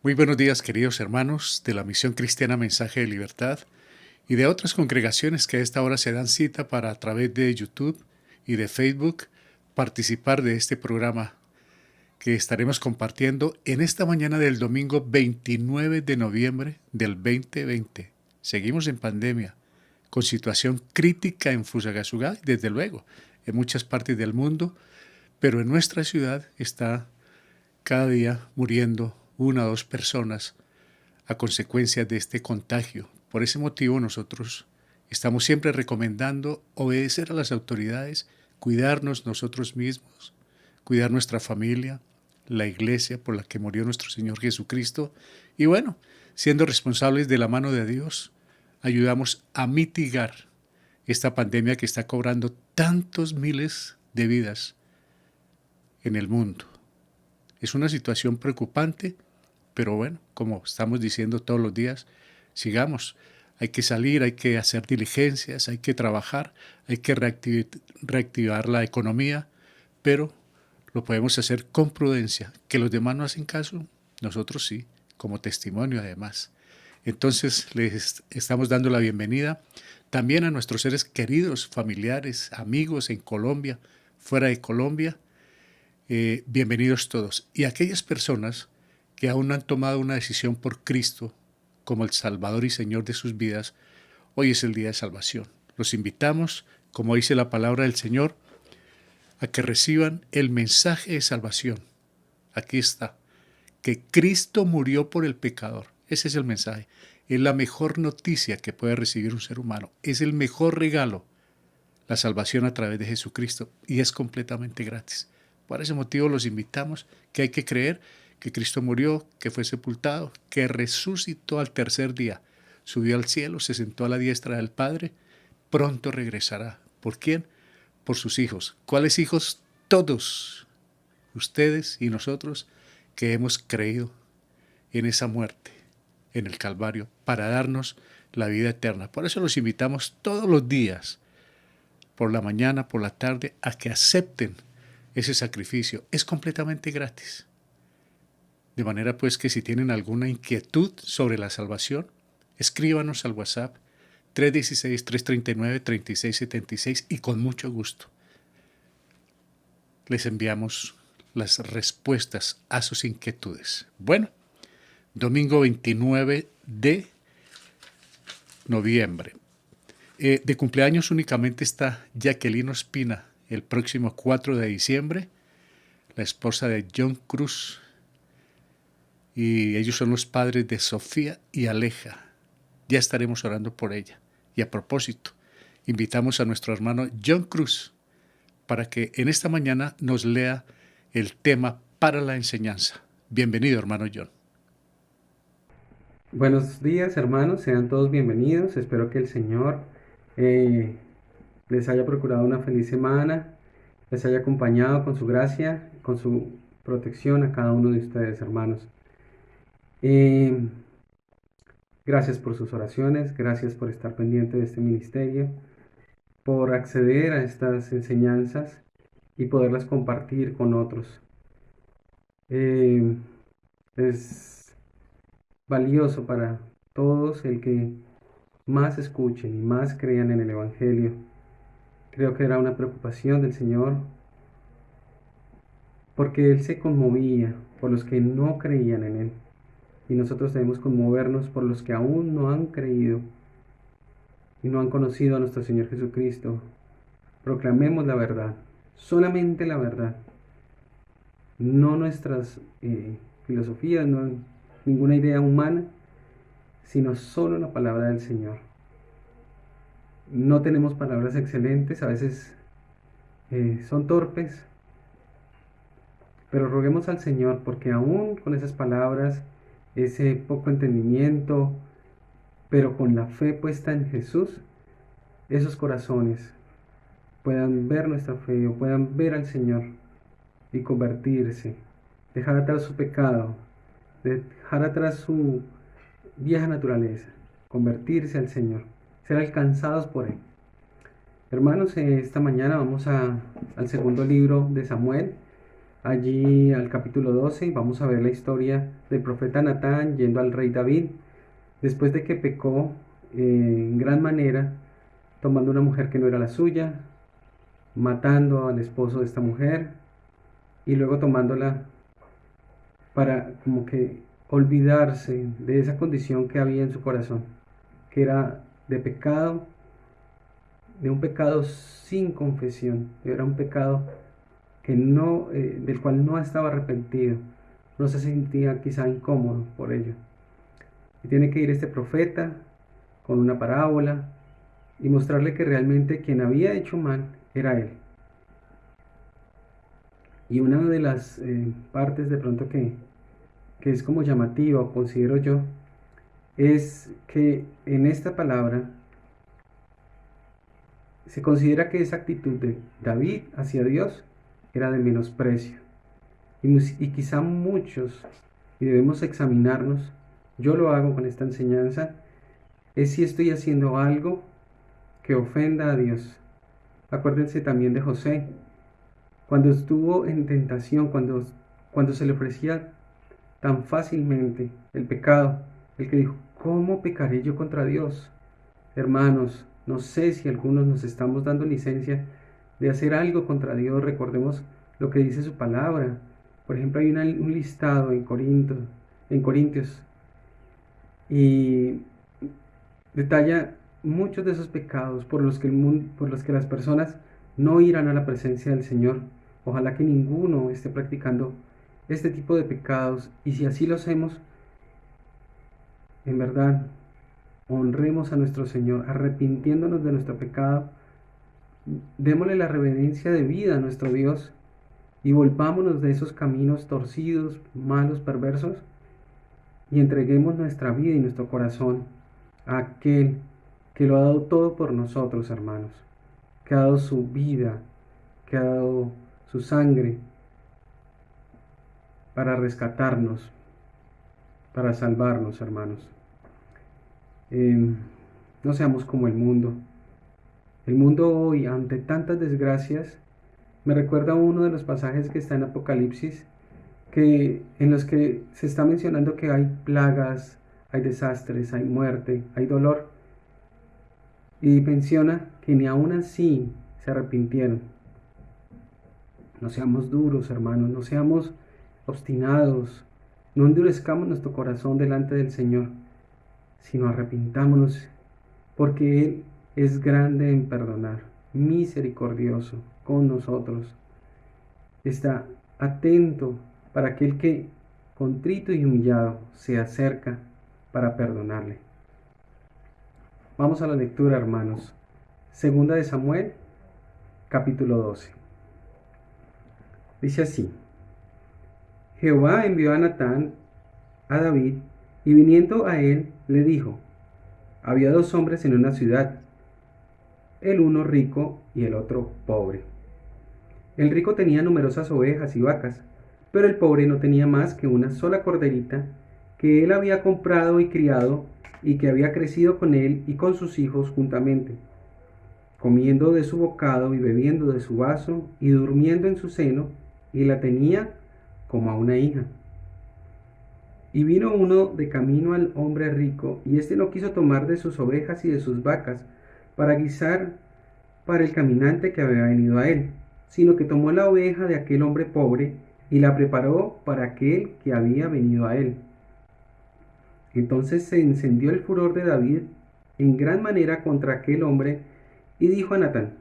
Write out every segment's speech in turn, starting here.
Muy buenos días, queridos hermanos de la Misión Cristiana Mensaje de Libertad y de otras congregaciones que a esta hora se dan cita para a través de YouTube y de Facebook participar de este programa que estaremos compartiendo en esta mañana del domingo 29 de noviembre del 2020. Seguimos en pandemia, con situación crítica en Fusagasugá, desde luego, en muchas partes del mundo, pero en nuestra ciudad está cada día muriendo una o dos personas a consecuencia de este contagio. Por ese motivo nosotros estamos siempre recomendando obedecer a las autoridades, cuidarnos nosotros mismos, cuidar nuestra familia, la iglesia por la que murió nuestro Señor Jesucristo y bueno, siendo responsables de la mano de Dios, ayudamos a mitigar esta pandemia que está cobrando tantos miles de vidas en el mundo. Es una situación preocupante, pero bueno, como estamos diciendo todos los días, sigamos. Hay que salir, hay que hacer diligencias, hay que trabajar, hay que reactivar la economía, pero lo podemos hacer con prudencia. Que los demás no hacen caso, nosotros sí, como testimonio además. Entonces les estamos dando la bienvenida también a nuestros seres queridos, familiares, amigos en Colombia, fuera de Colombia. Bienvenidos todos. Y aquellas personas que aún no han tomado una decisión por Cristo como el Salvador y Señor de sus vidas, hoy es el día de salvación. Los invitamos, como dice la palabra del Señor, a que reciban el mensaje de salvación. Aquí está, que Cristo murió por el pecador. Ese es el mensaje. Es la mejor noticia que puede recibir un ser humano. Es el mejor regalo, la salvación a través de Jesucristo, y es completamente gratis. Por ese motivo los invitamos que hay que creer que Cristo murió, que fue sepultado, que resucitó al tercer día, subió al cielo, se sentó a la diestra del Padre, pronto regresará. ¿Por quién? Por sus hijos. ¿Cuáles hijos? Todos, ustedes y nosotros, que hemos creído en esa muerte, en el Calvario, para darnos la vida eterna. Por eso los invitamos todos los días, por la mañana, por la tarde, a que acepten ese sacrificio. Es completamente gratis. De manera pues que si tienen alguna inquietud sobre la salvación, escríbanos al WhatsApp 316-339-3676 y con mucho gusto les enviamos las respuestas a sus inquietudes. Bueno, domingo 29 de noviembre. De cumpleaños únicamente está Jacqueline Ospina el próximo 4 de diciembre, la esposa de John Cruz, y ellos son los padres de Sofía y Aleja. Ya estaremos orando por ella. Y a propósito, invitamos a nuestro hermano John Cruz para que en esta mañana nos lea el tema para la enseñanza. Bienvenido, hermano John. Buenos días, hermanos, sean todos bienvenidos. Espero que el Señor eh, les haya procurado una feliz semana, les haya acompañado con su gracia, con su protección a cada uno de ustedes, hermanos. Eh, Gracias por sus oraciones, gracias por estar pendiente de este ministerio, por acceder a estas enseñanzas y poderlas compartir con otros. Eh, es valioso para todos el que más escuchen y más crean en el Evangelio. Creo que era una preocupación del Señor porque Él se conmovía por los que no creían en Él. Y nosotros debemos conmovernos por los que aún no han creído y no han conocido a nuestro Señor Jesucristo. Proclamemos la verdad, solamente la verdad, no nuestras filosofías, no ninguna idea humana, sino solo la palabra del Señor. No tenemos palabras excelentes, a veces son torpes, pero roguemos al Señor porque aún con esas palabras, ese poco entendimiento, pero con la fe puesta en Jesús, esos corazones puedan ver nuestra fe o puedan ver al Señor y convertirse, dejar atrás su pecado, dejar atrás su vieja naturaleza, convertirse al Señor, ser alcanzados por Él. Hermanos, esta mañana vamos al segundo libro de Samuel. allí al capítulo 12, vamos a ver la historia del profeta Natán yendo al rey David, después de que pecó en gran manera, tomando una mujer que no era la suya, matando al esposo de esta mujer y luego tomándola para como que olvidarse de esa condición que había en su corazón, que era de pecado, de un pecado sin confesión, era un pecado que no, del cual no estaba arrepentido, no se sentía quizá incómodo por ello. Y tiene que ir este profeta con una parábola y mostrarle que realmente quien había hecho mal era él. Y una de las partes de pronto que es como llamativa, o considero yo, es que en esta palabra se considera que esa actitud de David hacia Dios era de menosprecio. Y quizá muchos, y debemos examinarnos, yo lo hago con esta enseñanza, es si estoy haciendo algo que ofenda a Dios. Acuérdense también de José, cuando estuvo en tentación, cuando se le ofrecía tan fácilmente el pecado, el que dijo, ¿cómo pecaré yo contra Dios? Hermanos, no sé si algunos nos estamos dando licencia de hacer algo contra Dios. Recordemos lo que dice su palabra. Por ejemplo, hay un listado en Corintios, y detalla muchos de esos pecados por los que las personas no irán a la presencia del Señor. Ojalá que ninguno esté practicando este tipo de pecados, y si así lo hacemos, en verdad, honremos a nuestro Señor, arrepintiéndonos de nuestro pecado, démosle la reverencia de vida a nuestro Dios y volvámonos de esos caminos torcidos, malos, perversos, y entreguemos nuestra vida y nuestro corazón a aquel que lo ha dado todo por nosotros, hermanos, que ha dado su vida, que ha dado su sangre para rescatarnos, para salvarnos, hermanos. No seamos como el mundo. El mundo hoy, ante tantas desgracias, me recuerda uno de los pasajes que está en Apocalipsis, en los que se está mencionando que hay plagas, hay desastres, hay muerte, hay dolor, y menciona que ni aún así se arrepintieron. No seamos duros, hermanos, no seamos obstinados, no endurezcamos nuestro corazón delante del Señor, sino arrepintámonos, porque Él es grande en perdonar, misericordioso con nosotros. Está atento para aquel que, contrito y humillado, se acerca para perdonarle. Vamos a la lectura, hermanos. Segunda de Samuel, capítulo 12. Dice así: Jehová envió a Natán a David, y viniendo a él, le dijo: había dos hombres en una ciudad, el uno rico y el otro pobre. El rico tenía numerosas ovejas y vacas, pero el pobre no tenía más que una sola corderita que él había comprado y criado, y que había crecido con él y con sus hijos juntamente, comiendo de su bocado y bebiendo de su vaso y durmiendo en su seno, y la tenía como a una hija. Y vino uno de camino al hombre rico, y éste no quiso tomar de sus ovejas y de sus vacas para guisar para el caminante que había venido a él, sino que tomó la oveja de aquel hombre pobre y la preparó para aquel que había venido a él. Entonces se encendió el furor de David en gran manera contra aquel hombre, y dijo a Natán: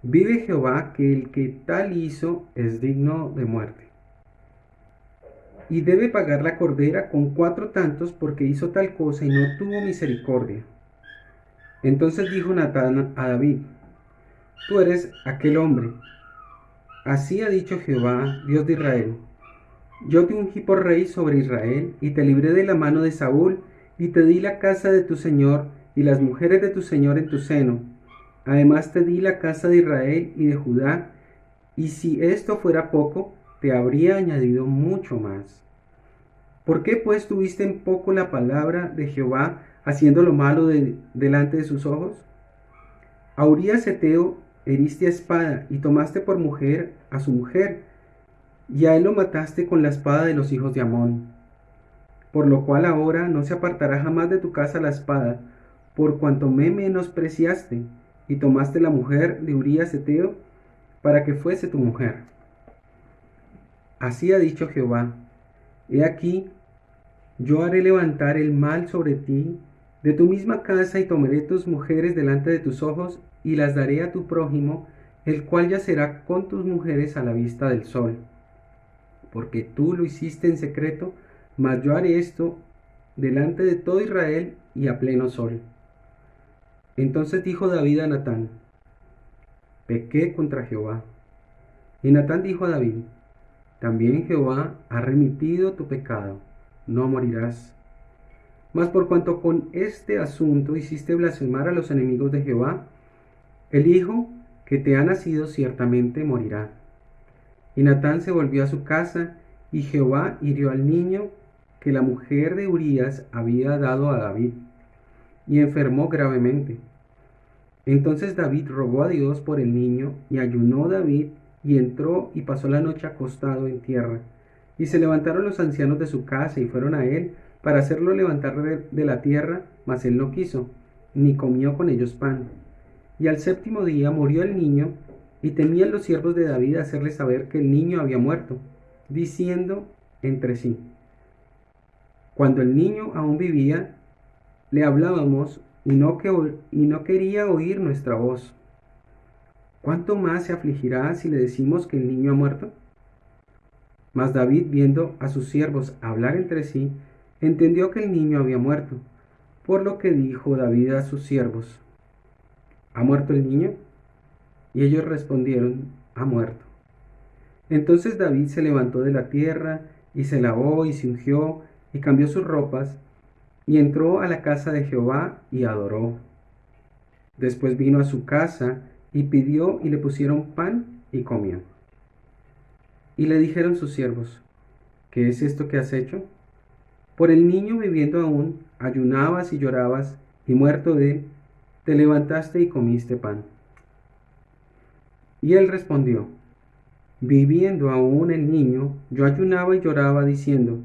vive Jehová, que el que tal hizo es digno de muerte, y debe pagar la cordera con 4 tantos, porque hizo tal cosa y no tuvo misericordia. Entonces dijo Natán a David: tú eres aquel hombre. Así ha dicho Jehová, Dios de Israel: yo te ungí por rey sobre Israel, y te libré de la mano de Saúl, y te di la casa de tu señor y las mujeres de tu señor en tu seno. Además te di la casa de Israel y de Judá, y si esto fuera poco, te habría añadido mucho más. ¿Por qué pues tuviste en poco la palabra de Jehová, haciendo lo malo delante de sus ojos? A Urías Heteo heriste a espada, y tomaste por mujer a su mujer, y a él lo mataste con la espada de los hijos de Amón. Por lo cual ahora no se apartará jamás de tu casa la espada, por cuanto me menospreciaste y tomaste la mujer de Urías Heteo para que fuese tu mujer. Así ha dicho Jehová: He aquí, yo haré levantar el mal sobre ti de tu misma casa, y tomaré tus mujeres delante de tus ojos, y las daré a tu prójimo, el cual yacerá con tus mujeres a la vista del sol. Porque tú lo hiciste en secreto, mas yo haré esto delante de todo Israel y a pleno sol. Entonces dijo David a Natán: Pequé contra Jehová. Y Natán dijo a David: También Jehová ha remitido tu pecado, no morirás. Mas por cuanto con este asunto hiciste blasfemar a los enemigos de Jehová, el hijo que te ha nacido ciertamente morirá. Y Natán se volvió a su casa, y Jehová hirió al niño que la mujer de Urías había dado a David, y enfermó gravemente. Entonces David rogó a Dios por el niño, y ayunó David, y entró y pasó la noche acostado en tierra. Y se levantaron los ancianos de su casa, y fueron a él para hacerlo levantar de la tierra, mas él no quiso, ni comió con ellos pan. Y al séptimo día murió el niño, y temían los siervos de David hacerle saber que el niño había muerto, diciendo entre sí: Cuando el niño aún vivía, le hablábamos, y no quería oír nuestra voz. ¿Cuánto más se afligirá si le decimos que el niño ha muerto? Mas David, viendo a sus siervos hablar entre sí, entendió que el niño había muerto, por lo que dijo David a sus siervos: ¿Ha muerto el niño? Y ellos respondieron: Ha muerto. Entonces David se levantó de la tierra, y se lavó, y se ungió, y cambió sus ropas, y entró a la casa de Jehová, y adoró. Después vino a su casa, y pidió, y le pusieron pan, y comió. Y le dijeron sus siervos: ¿Qué es esto que has hecho? Por el niño viviendo aún, ayunabas y llorabas, y muerto te levantaste y comiste pan. Y él respondió: Viviendo aún el niño, yo ayunaba y lloraba, diciendo: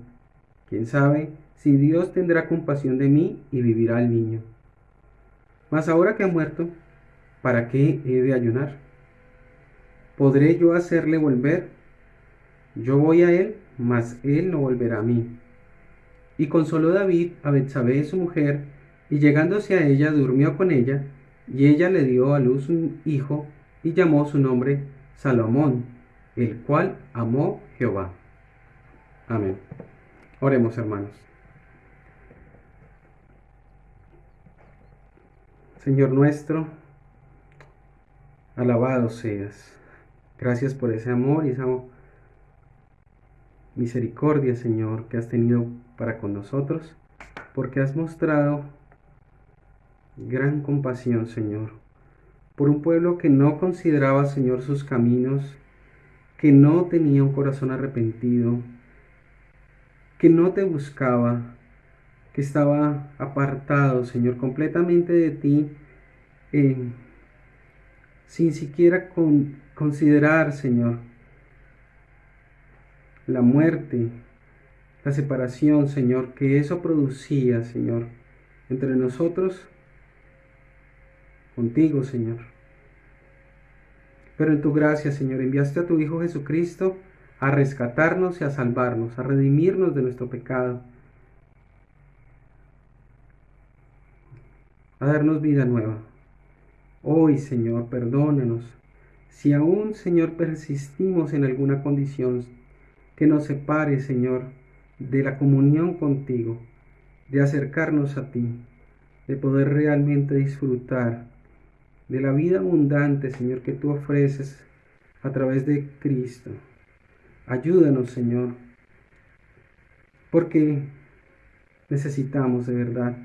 ¿Quién sabe si Dios tendrá compasión de mí y vivirá el niño? Mas ahora que ha muerto, ¿para qué he de ayunar? ¿Podré yo hacerle volver? Yo voy a él, mas él no volverá a mí. Y consoló David a Betsabé su mujer, y llegándose a ella durmió con ella, y ella le dio a luz un hijo, y llamó su nombre Salomón, el cual amó Jehová. Amén. Oremos, hermanos. Señor nuestro, alabado seas. Gracias por ese amor y esa misericordia, Señor, que has tenido para con nosotros, porque has mostrado gran compasión, Señor, por un pueblo que no consideraba, Señor, sus caminos, que no tenía un corazón arrepentido, que no te buscaba, que estaba apartado, Señor, completamente de ti, eh, sin siquiera considerar, Señor, la muerte, la separación, Señor, que eso producía, Señor, entre nosotros, contigo, Señor. Pero en tu gracia, Señor, enviaste a tu Hijo Jesucristo a rescatarnos y a salvarnos, a redimirnos de nuestro pecado, a darnos vida nueva. Hoy, Señor, perdónanos. Si aún, Señor, persistimos en alguna condición que nos separe, Señor, de la comunión contigo, de acercarnos a ti, de poder realmente disfrutar de la vida abundante, Señor, que tú ofreces a través de Cristo. Ayúdanos, Señor, porque necesitamos de verdad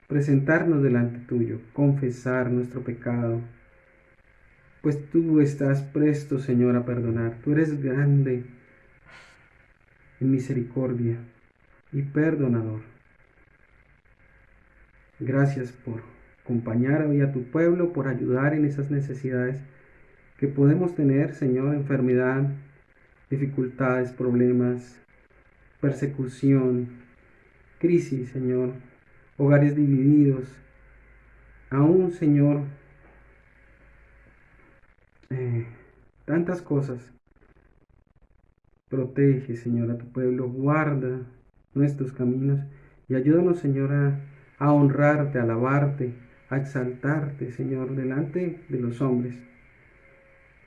presentarnos delante tuyo, confesar nuestro pecado, pues tú estás presto, Señor, a perdonar. Tú eres grande en misericordia y perdonador. Gracias por acompañar hoy a tu pueblo, por ayudar en esas necesidades que podemos tener, Señor, enfermedad, dificultades, problemas, persecución, crisis, Señor, hogares divididos, aún, Señor, tantas cosas. Protege, Señor, a tu pueblo, guarda nuestros caminos y ayúdanos, Señor, a honrarte, a alabarte, a exaltarte, Señor, delante de los hombres,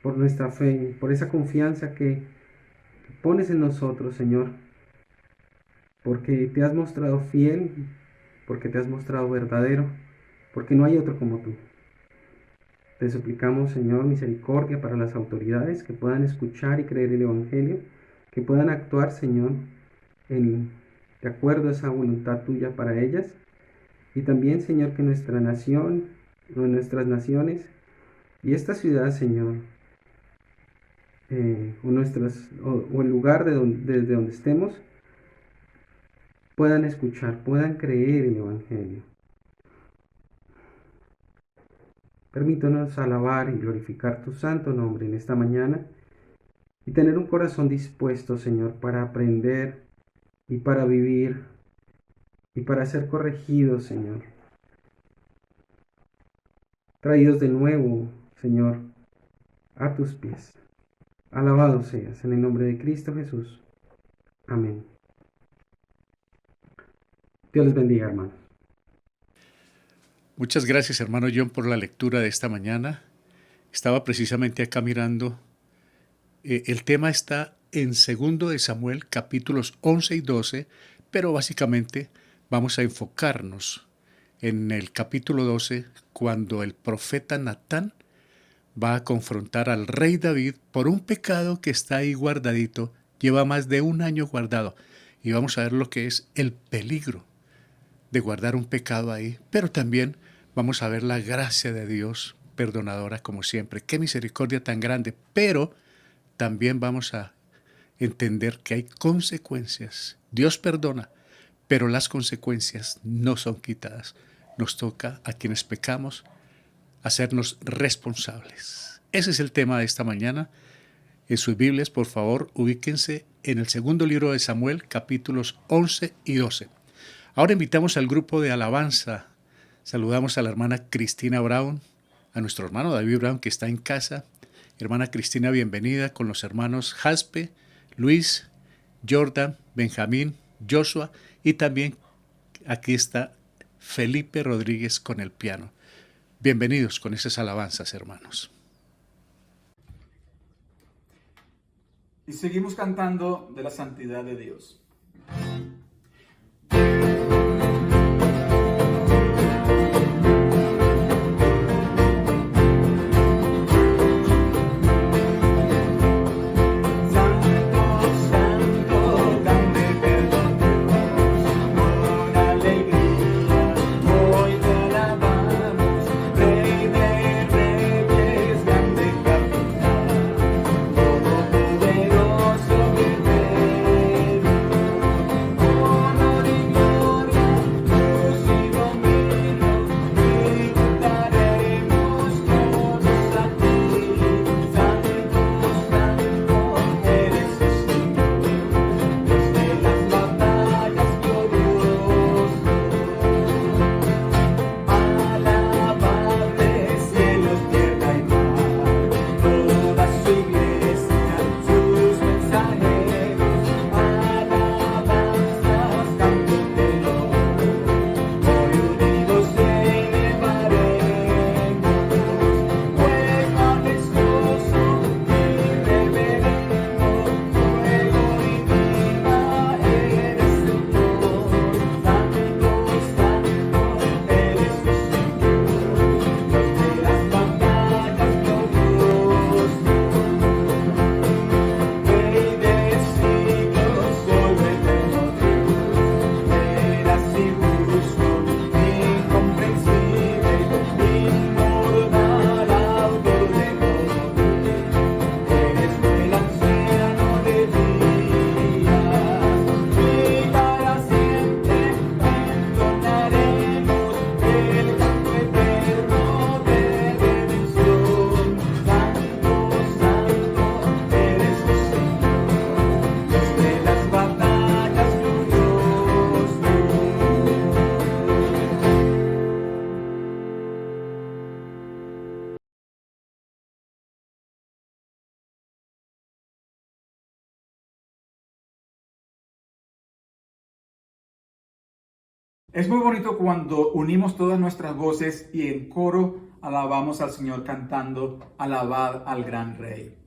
por nuestra fe, por esa confianza que pones en nosotros, Señor, porque te has mostrado fiel, porque te has mostrado verdadero, porque no hay otro como tú. Te suplicamos, Señor, misericordia para las autoridades que puedan escuchar y creer el Evangelio, que puedan actuar, Señor, de acuerdo a esa voluntad tuya para ellas. Y también, Señor, que nuestra nación, nuestras naciones y esta ciudad, Señor, o el lugar desde donde estemos, puedan escuchar, puedan creer el Evangelio. Permítanos alabar y glorificar tu santo nombre en esta mañana y tener un corazón dispuesto, Señor, para aprender y para vivir y para ser corregidos, Señor. Traídos de nuevo, Señor, a tus pies. Alabado seas en el nombre de Cristo Jesús. Amén. Dios les bendiga, hermanos. Muchas gracias, hermano John, por la lectura de esta mañana. Estaba precisamente acá mirando. El tema está en 2 de Samuel, capítulos 11 y 12, pero básicamente vamos a enfocarnos en el capítulo 12, cuando el profeta Natán va a confrontar al rey David por un pecado que está ahí guardadito, lleva más de un año guardado. Y vamos a ver lo que es el peligro de guardar un pecado ahí, pero también vamos a ver la gracia de Dios perdonadora como siempre. Qué misericordia tan grande, pero también vamos a entender que hay consecuencias. Dios perdona, pero las consecuencias no son quitadas. Nos toca a quienes pecamos hacernos responsables. Ese es el tema de esta mañana. En sus Biblias, por favor, ubíquense en el segundo libro de Samuel, capítulos 11 y 12. Ahora invitamos al grupo de alabanza. Saludamos a la hermana Cristina Brown, a nuestro hermano David Brown, que está en casa. Hermana Cristina, bienvenida, con los hermanos Jaspe, Luis, Jordan, Benjamín, Joshua, y también aquí está Felipe Rodríguez con el piano. Bienvenidos con esas alabanzas, hermanos. Y seguimos cantando de la santidad de Dios. Es muy bonito cuando unimos todas nuestras voces y en coro alabamos al Señor cantando "Alabad al gran Rey".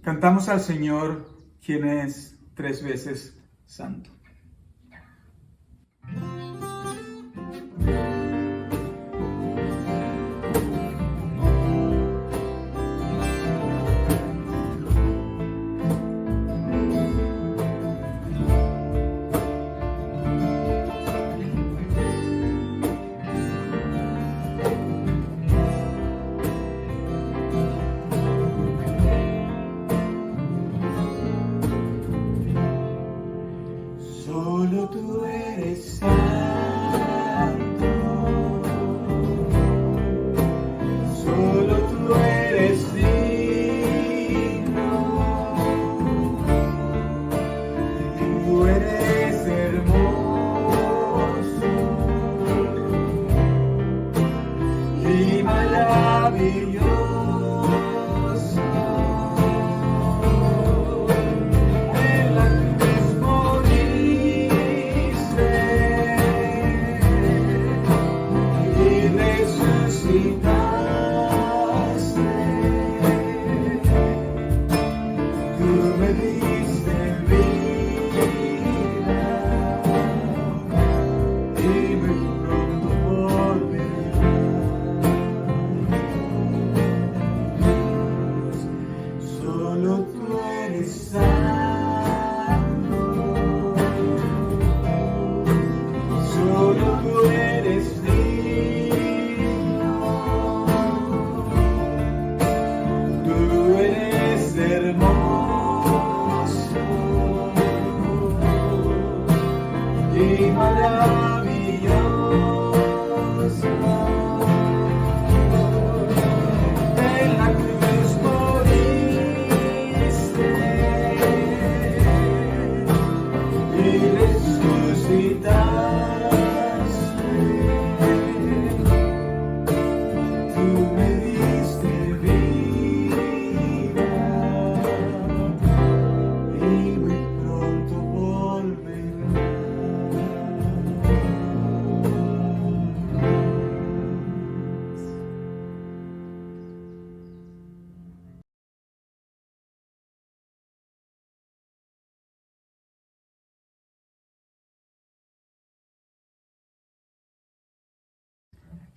Cantamos al Señor, quien es 3 veces santo. Solo tú eres santo, solo tú eres digno, tú eres hermoso y maravilloso. En la cruz moriste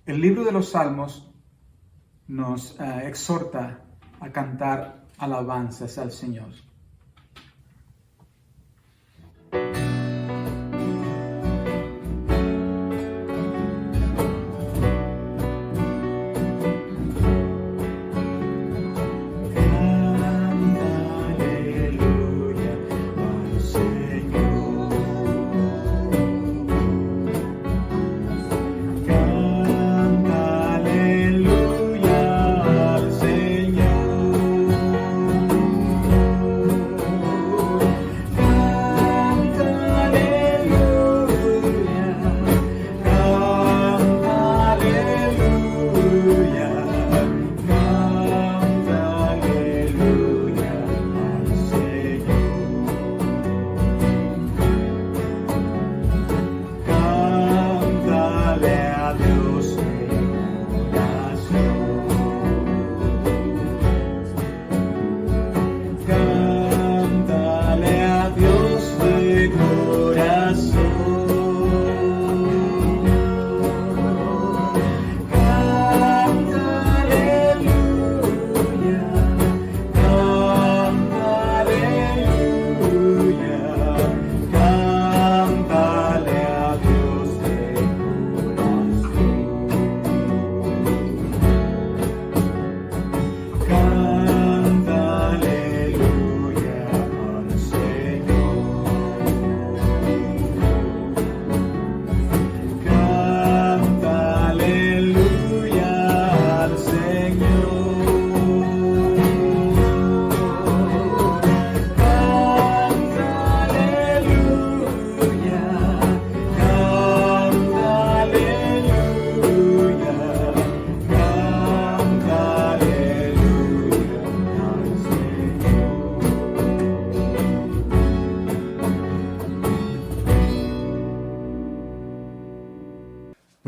El libro de los Salmos nos exhorta a cantar alabanzas al Señor.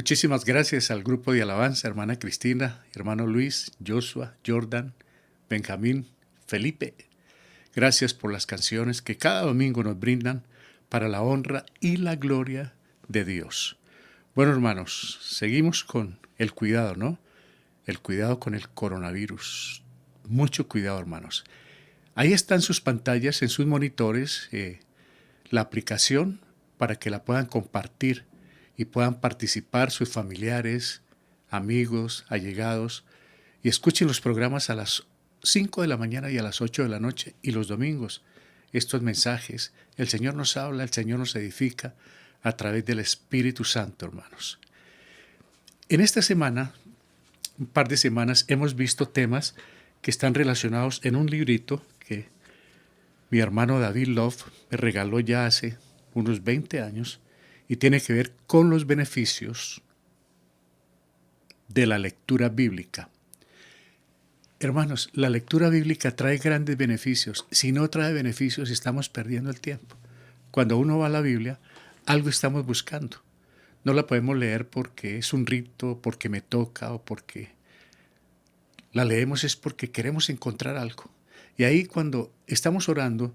Muchísimas gracias al grupo de alabanza, hermana Cristina, hermano Luis, Joshua, Jordan, Benjamín, Felipe. Gracias por las canciones que cada domingo nos brindan para la honra y la gloria de Dios. Bueno, hermanos, seguimos con el cuidado, ¿no? El cuidado con el coronavirus. Mucho cuidado, hermanos. Ahí están sus pantallas, en sus monitores, la aplicación para que la puedan compartir y puedan participar sus familiares, amigos, allegados, y escuchen los programas a las 5 de la mañana y a las 8 de la noche y los domingos. Estos mensajes, el Señor nos habla, el Señor nos edifica a través del Espíritu Santo, hermanos. En esta semana, un par de semanas, hemos visto temas que están relacionados en un librito que mi hermano David Love me regaló ya hace unos 20 años, y tiene que ver con los beneficios de la lectura bíblica. Hermanos, la lectura bíblica trae grandes beneficios. Si no trae beneficios, estamos perdiendo el tiempo. Cuando uno va a la Biblia, algo estamos buscando. No la podemos leer porque es un rito, porque me toca o porque la leemos es porque queremos encontrar algo. Y ahí cuando estamos orando,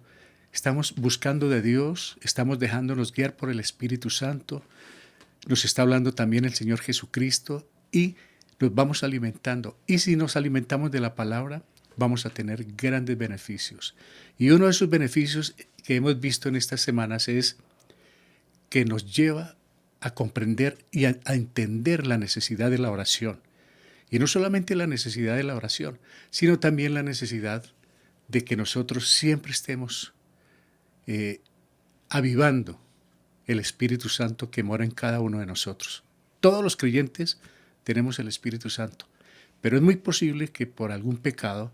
Estamos buscando de Dios, estamos dejándonos guiar por el Espíritu Santo. Nos está hablando también el Señor Jesucristo y nos vamos alimentando. Y si nos alimentamos de la palabra, vamos a tener grandes beneficios. Y uno de esos beneficios que hemos visto en estas semanas es que nos lleva a comprender y a entender la necesidad de la oración. Y no solamente la necesidad de la oración, sino también la necesidad de que nosotros siempre estemos avivando el Espíritu Santo que mora en cada uno de nosotros. Todos los creyentes tenemos el Espíritu Santo, pero es muy posible que por algún pecado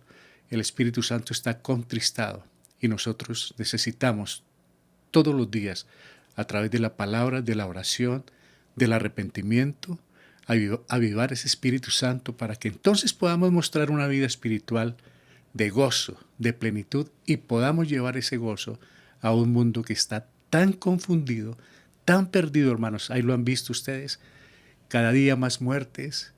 el Espíritu Santo está contristado y nosotros necesitamos todos los días, a través de la palabra, de la oración, del arrepentimiento, avivar ese Espíritu Santo para que entonces podamos mostrar una vida espiritual de gozo, de plenitud y podamos llevar ese gozo a un mundo que está tan confundido, tan perdido, hermanos. Ahí lo han visto ustedes, cada día más muertes,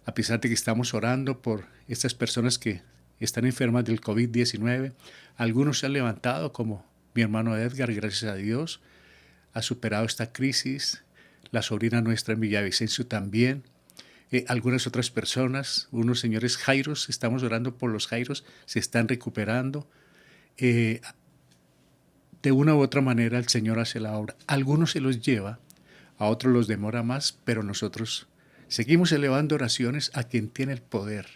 a pesar de que estamos orando por estas personas que están enfermas del COVID-19. Algunos se han levantado, como mi hermano Edgar, gracias a Dios, ha superado esta crisis. La sobrina nuestra en Villavicencio también. Algunas otras personas, unos señores Jairos, estamos orando por los Jairos, se están recuperando. De una u otra manera el Señor hace la obra. Algunos se los lleva, a otros los demora más, pero nosotros seguimos elevando oraciones a quien tiene el poder,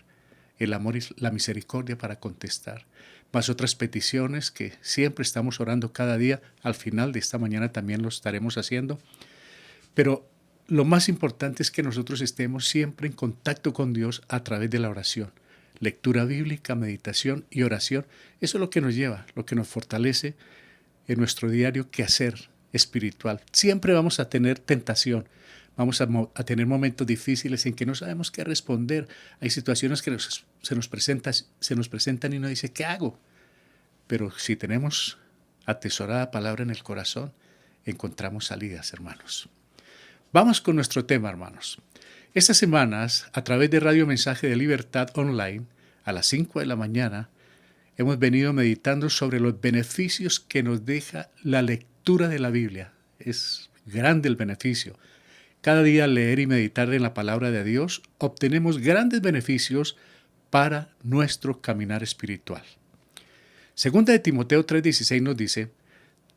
el amor y la misericordia para contestar. Más otras peticiones que siempre estamos orando cada día. Al final de esta mañana también lo estaremos haciendo. Pero lo más importante es que nosotros estemos siempre en contacto con Dios a través de la oración. Lectura bíblica, meditación y oración. Eso es lo que nos lleva, lo que nos fortalece en nuestro diario quehacer espiritual. Siempre vamos a tener tentación. Vamos a tener momentos difíciles en que no sabemos qué responder. Hay situaciones que se nos presentan y uno dice, ¿qué hago? Pero si tenemos atesorada palabra en el corazón, encontramos salidas, hermanos. Vamos con nuestro tema, hermanos. Estas semanas, a través de Radio Mensaje de Libertad Online, a las 5 de la mañana, hemos venido meditando sobre los beneficios que nos deja la lectura de la Biblia. Es grande el beneficio. Cada día al leer y meditar en la palabra de Dios, obtenemos grandes beneficios para nuestro caminar espiritual. Segunda de Timoteo 3:16 nos dice,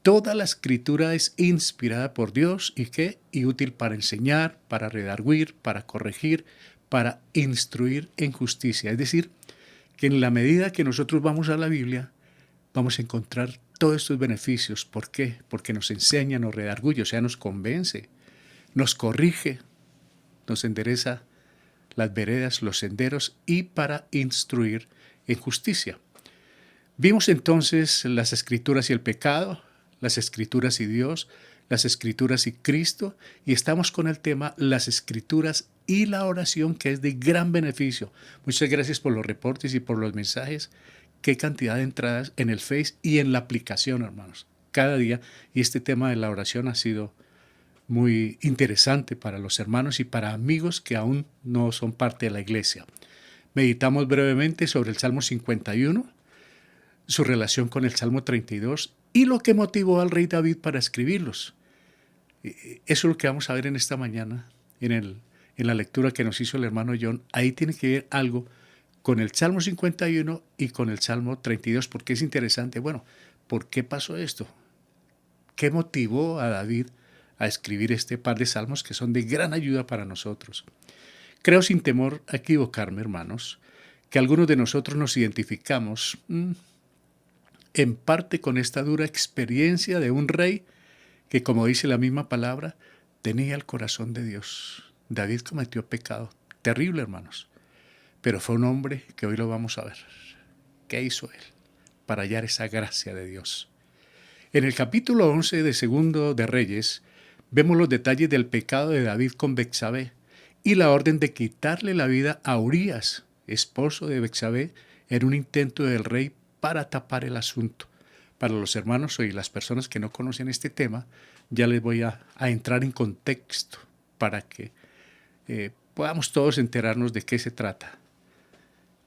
toda la escritura es inspirada por Dios y útil para enseñar, para redarguir, para corregir, para instruir en justicia. Es decir, que en la medida que nosotros vamos a la Biblia, vamos a encontrar todos estos beneficios. ¿Por qué? Porque nos enseña, nos redarguye, o sea, nos convence, nos corrige, nos endereza las veredas, los senderos y para instruir en justicia. Vimos entonces las Escrituras y el pecado, las Escrituras y Dios, las Escrituras y Cristo, y estamos con el tema las Escrituras y la oración, que es de gran beneficio. Muchas gracias por los reportes y por los mensajes. Qué cantidad de entradas en el Face y en la aplicación, hermanos, cada día. Y este tema de la oración ha sido muy interesante para los hermanos y para amigos que aún no son parte de la iglesia. Meditamos brevemente sobre el Salmo 51, su relación con el Salmo 32 y lo que motivó al rey David para escribirlos. Eso es lo que vamos a ver en esta mañana, en la lectura que nos hizo el hermano John. Ahí tiene que ver algo con el Salmo 51 y con el Salmo 32, porque es interesante. Bueno, ¿por qué pasó esto? ¿Qué motivó a David a escribir este par de salmos que son de gran ayuda para nosotros? Creo, sin temor a equivocarme, hermanos, que algunos de nosotros nos identificamos en parte con esta dura experiencia de un rey que, como dice la misma palabra, tenía el corazón de Dios. David cometió pecado terrible, hermanos, pero fue un hombre que hoy lo vamos a ver. ¿Qué hizo él para hallar esa gracia de Dios? En el capítulo 11 de Segundo de Reyes, vemos los detalles del pecado de David con Betsabé y la orden de quitarle la vida a Urías, esposo de Betsabé, en un intento del rey para tapar el asunto. Para los hermanos y las personas que no conocen este tema, ya les voy a entrar en contexto para que podamos todos enterarnos de qué se trata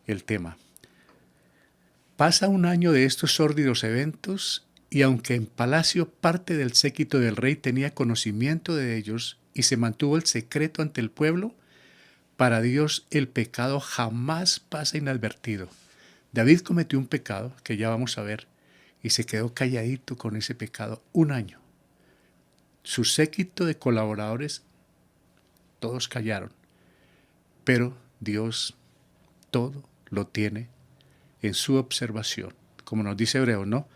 el tema. Pasa un año de estos sórdidos eventos Y aunque en palacio parte del séquito del rey tenía conocimiento de ellos y se mantuvo el secreto ante el pueblo, para Dios el pecado jamás pasa inadvertido. David cometió un pecado que ya vamos a ver y se quedó calladito con ese pecado un año. Su séquito de colaboradores, todos callaron, pero Dios todo lo tiene en su observación. Como nos dice Hebreo, ¿no?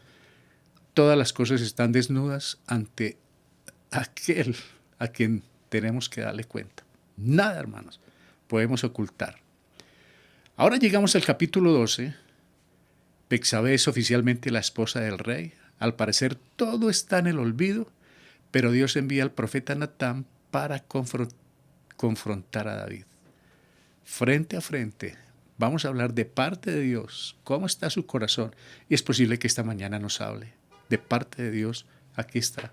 Todas las cosas están desnudas ante aquel a quien tenemos que darle cuenta. Nada, hermanos, podemos ocultar. Ahora llegamos al capítulo 12. Betsabé es oficialmente la esposa del rey. Al parecer todo está en el olvido, pero Dios envía al profeta Natán para confrontar a David. Frente a frente, vamos a hablar de parte de Dios, cómo está su corazón. Y es posible que esta mañana nos hable. De parte de Dios, aquí está.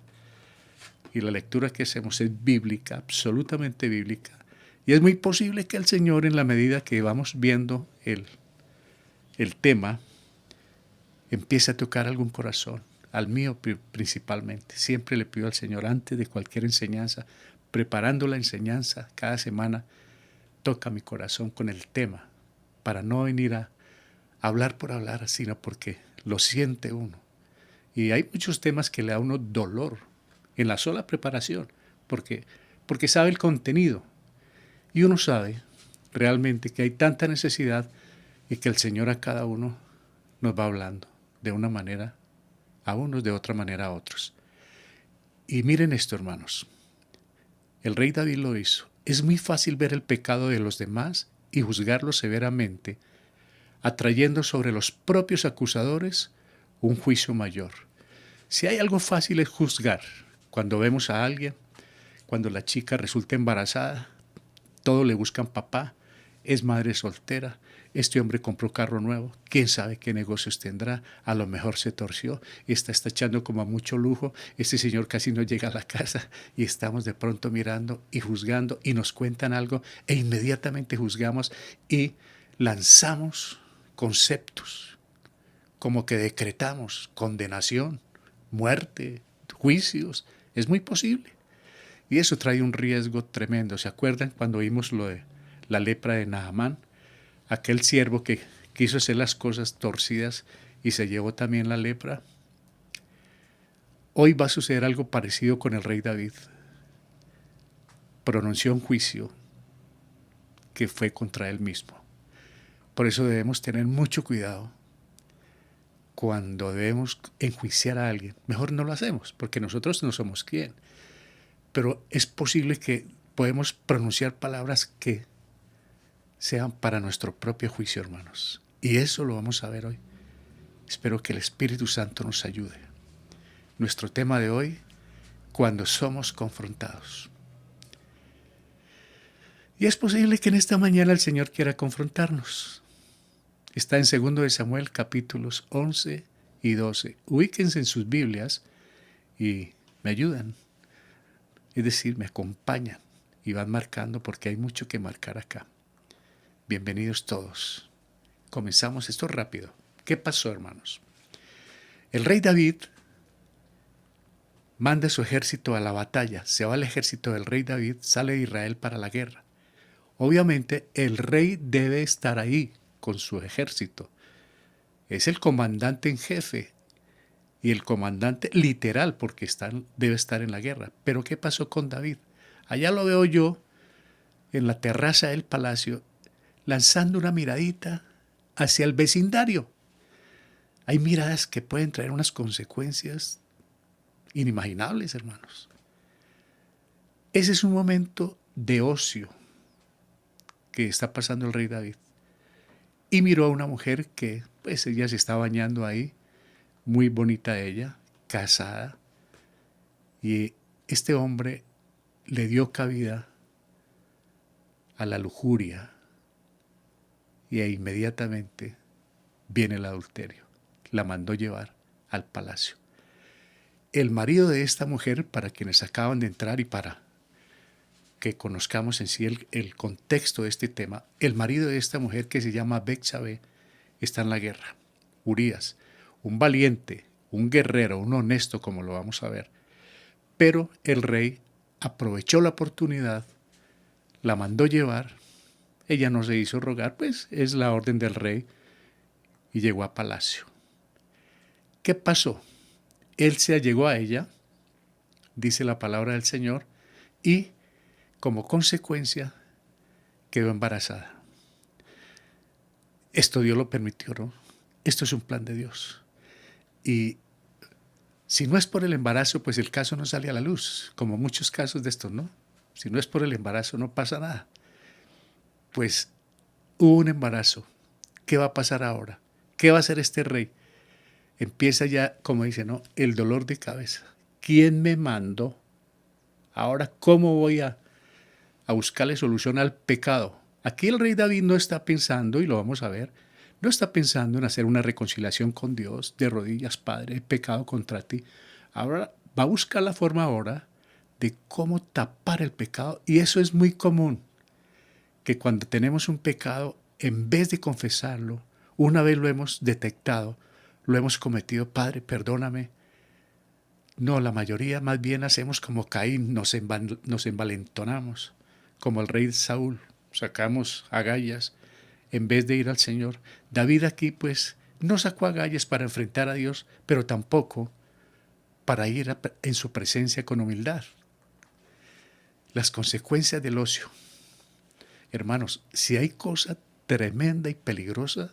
Y la lectura que hacemos es bíblica, absolutamente bíblica. Y es muy posible que el Señor, en la medida que vamos viendo el tema, empiece a tocar algún corazón, al mío principalmente. Siempre le pido al Señor, antes de cualquier enseñanza, preparando la enseñanza cada semana, toca mi corazón con el tema, para no venir a hablar por hablar, sino porque lo siente uno. Y hay muchos temas que le da a uno dolor en la sola preparación, porque sabe el contenido. Y uno sabe realmente que hay tanta necesidad y que el Señor a cada uno nos va hablando de una manera a unos, de otra manera a otros. Y miren esto, hermanos. El rey David lo hizo. Es muy fácil ver el pecado de los demás y juzgarlo severamente, atrayendo sobre los propios acusadores un juicio mayor. Si hay algo fácil es juzgar. Cuando vemos a alguien, cuando la chica resulta embarazada, todo le buscan papá, es madre soltera, este hombre compró carro nuevo, quién sabe qué negocios tendrá, a lo mejor se torció y está echando como a mucho lujo, este señor casi no llega a la casa y estamos de pronto mirando y juzgando y nos cuentan algo e inmediatamente juzgamos y lanzamos conceptos, como que decretamos condenación, muerte, juicios, es muy posible. Y eso trae un riesgo tremendo. ¿Se acuerdan cuando vimos lo de la lepra de Naamán? Aquel siervo que quiso hacer las cosas torcidas y se llevó también la lepra. Hoy va a suceder algo parecido con el rey David. Pronunció un juicio que fue contra él mismo. Por eso debemos tener mucho cuidado cuando debemos enjuiciar a alguien. Mejor no lo hacemos, porque nosotros no somos quién. Pero es posible que podemos pronunciar palabras que sean para nuestro propio juicio, hermanos. Y eso lo vamos a ver hoy. Espero que el Espíritu Santo nos ayude. Nuestro tema de hoy, cuando somos confrontados. Y es posible que en esta mañana el Señor quiera confrontarnos. Está en 2 de Samuel, capítulos 11 y 12. Ubíquense en sus Biblias y me ayudan. Es decir, me acompañan y van marcando porque hay mucho que marcar acá. Bienvenidos todos. Comenzamos esto rápido. ¿Qué pasó, hermanos? El rey David manda su ejército a la batalla. Se va el ejército del rey David, sale de Israel para la guerra. Obviamente, el rey debe estar ahí con su ejército. Es el comandante en jefe y el comandante literal porque debe estar en la guerra. Pero ¿qué pasó con David? Allá lo veo yo en la terraza del palacio lanzando una miradita hacia el vecindario. Hay miradas que pueden traer unas consecuencias inimaginables, hermanos. Ese es un momento de ocio que está pasando el rey David. Y miró a una mujer que, pues ella se está bañando ahí, muy bonita ella, casada. Y este hombre le dio cabida a la lujuria y inmediatamente viene el adulterio. La mandó llevar al palacio. El marido de esta mujer, para quienes acaban de entrar y para que conozcamos en sí el contexto de este tema, el marido de esta mujer que se llama Betsabé está en la guerra. Urías, un valiente, un guerrero, un honesto, como lo vamos a ver. Pero el rey aprovechó la oportunidad, la mandó llevar, ella no se hizo rogar, pues es la orden del rey, y llegó a palacio. ¿Qué pasó? Él se allegó a ella, dice la palabra del Señor, y como consecuencia quedó embarazada. Esto Dios lo permitió, ¿no? Esto es un plan de Dios. Y si no es por el embarazo, pues el caso no sale a la luz, como muchos casos de estos, ¿no? Si no es por el embarazo, no pasa nada. Pues hubo un embarazo. ¿Qué va a pasar ahora? ¿Qué va a hacer este rey? Empieza ya, como dice, ¿no? El dolor de cabeza. ¿Quién me mandó? Ahora, ¿cómo voy a buscarle solución al pecado? Aquí el rey David no está pensando, y lo vamos a ver, no está pensando en hacer una reconciliación con Dios, de rodillas, Padre, he pecado contra ti. Ahora va a buscar la forma ahora de cómo tapar el pecado, y eso es muy común, que cuando tenemos un pecado, en vez de confesarlo, una vez lo hemos detectado, lo hemos cometido, Padre, perdóname. No, la mayoría más bien hacemos como Caín, nos envalentonamos, como el rey Saúl, sacamos agallas en vez de ir al Señor. David aquí pues no sacó agallas para enfrentar a Dios, pero tampoco para ir en su presencia con humildad. Las consecuencias del ocio. Hermanos, si hay cosa tremenda y peligrosa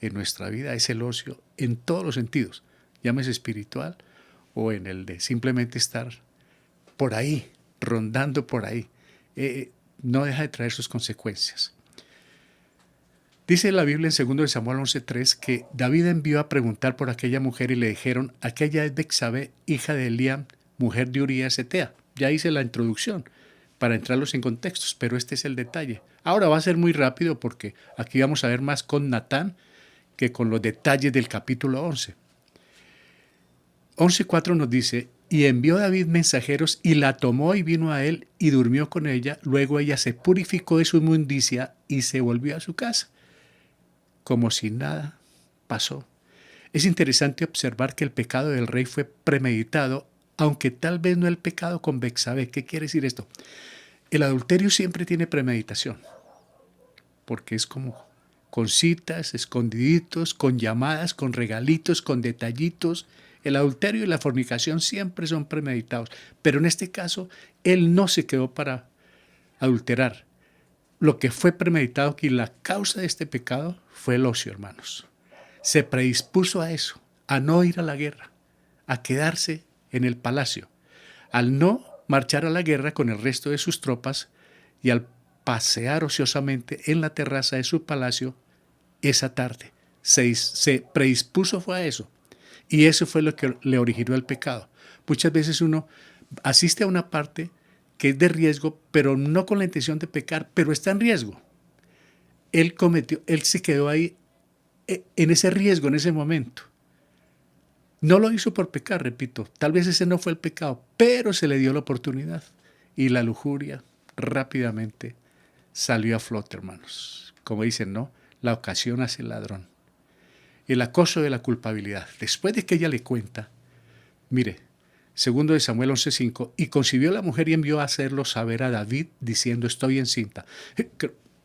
en nuestra vida es el ocio en todos los sentidos, llámese espiritual o en el de simplemente estar por ahí, rondando por ahí. No deja de traer sus consecuencias. Dice la Biblia en 2 Samuel 11:3 que David envió a preguntar por aquella mujer y le dijeron, aquella es Betsabé, hija de Eliam, mujer de Urías Etea. Ya hice la introducción para entrarlos en contextos, pero este es el detalle. Ahora va a ser muy rápido porque aquí vamos a ver más con Natán que con los detalles del capítulo 11. 11:4 nos dice, y envió David mensajeros y la tomó y vino a él y durmió con ella. Luego ella se purificó de su inmundicia y se volvió a su casa, como si nada pasó. Es interesante observar que el pecado del rey fue premeditado, aunque tal vez no el pecado con Betsabé. ¿Qué quiere decir esto? El adulterio siempre tiene premeditación, porque es como con citas, escondiditos, con llamadas, con regalitos, con detallitos. El adulterio y la fornicación siempre son premeditados, pero en este caso él no se quedó para adulterar. Lo que fue premeditado aquí, la causa de este pecado fue el ocio, hermanos. Se predispuso a eso, a no ir a la guerra, a quedarse en el palacio, al no marchar a la guerra con el resto de sus tropas y al pasear ociosamente en la terraza de su palacio esa tarde. Se predispuso fue a eso. Y eso fue lo que le originó el pecado. Muchas veces uno asiste a una parte que es de riesgo, pero no con la intención de pecar, pero está en riesgo. Él se quedó ahí en ese riesgo, en ese momento. No lo hizo por pecar, repito. Tal vez ese no fue el pecado, pero se le dio la oportunidad. Y la lujuria rápidamente salió a flote, hermanos. Como dicen, ¿no? La ocasión hace el ladrón. El acoso de la culpabilidad. Después de que ella le cuenta, mire, 2 Samuel 11:5, y concibió la mujer y envió a hacerlo saber a David, diciendo, estoy encinta.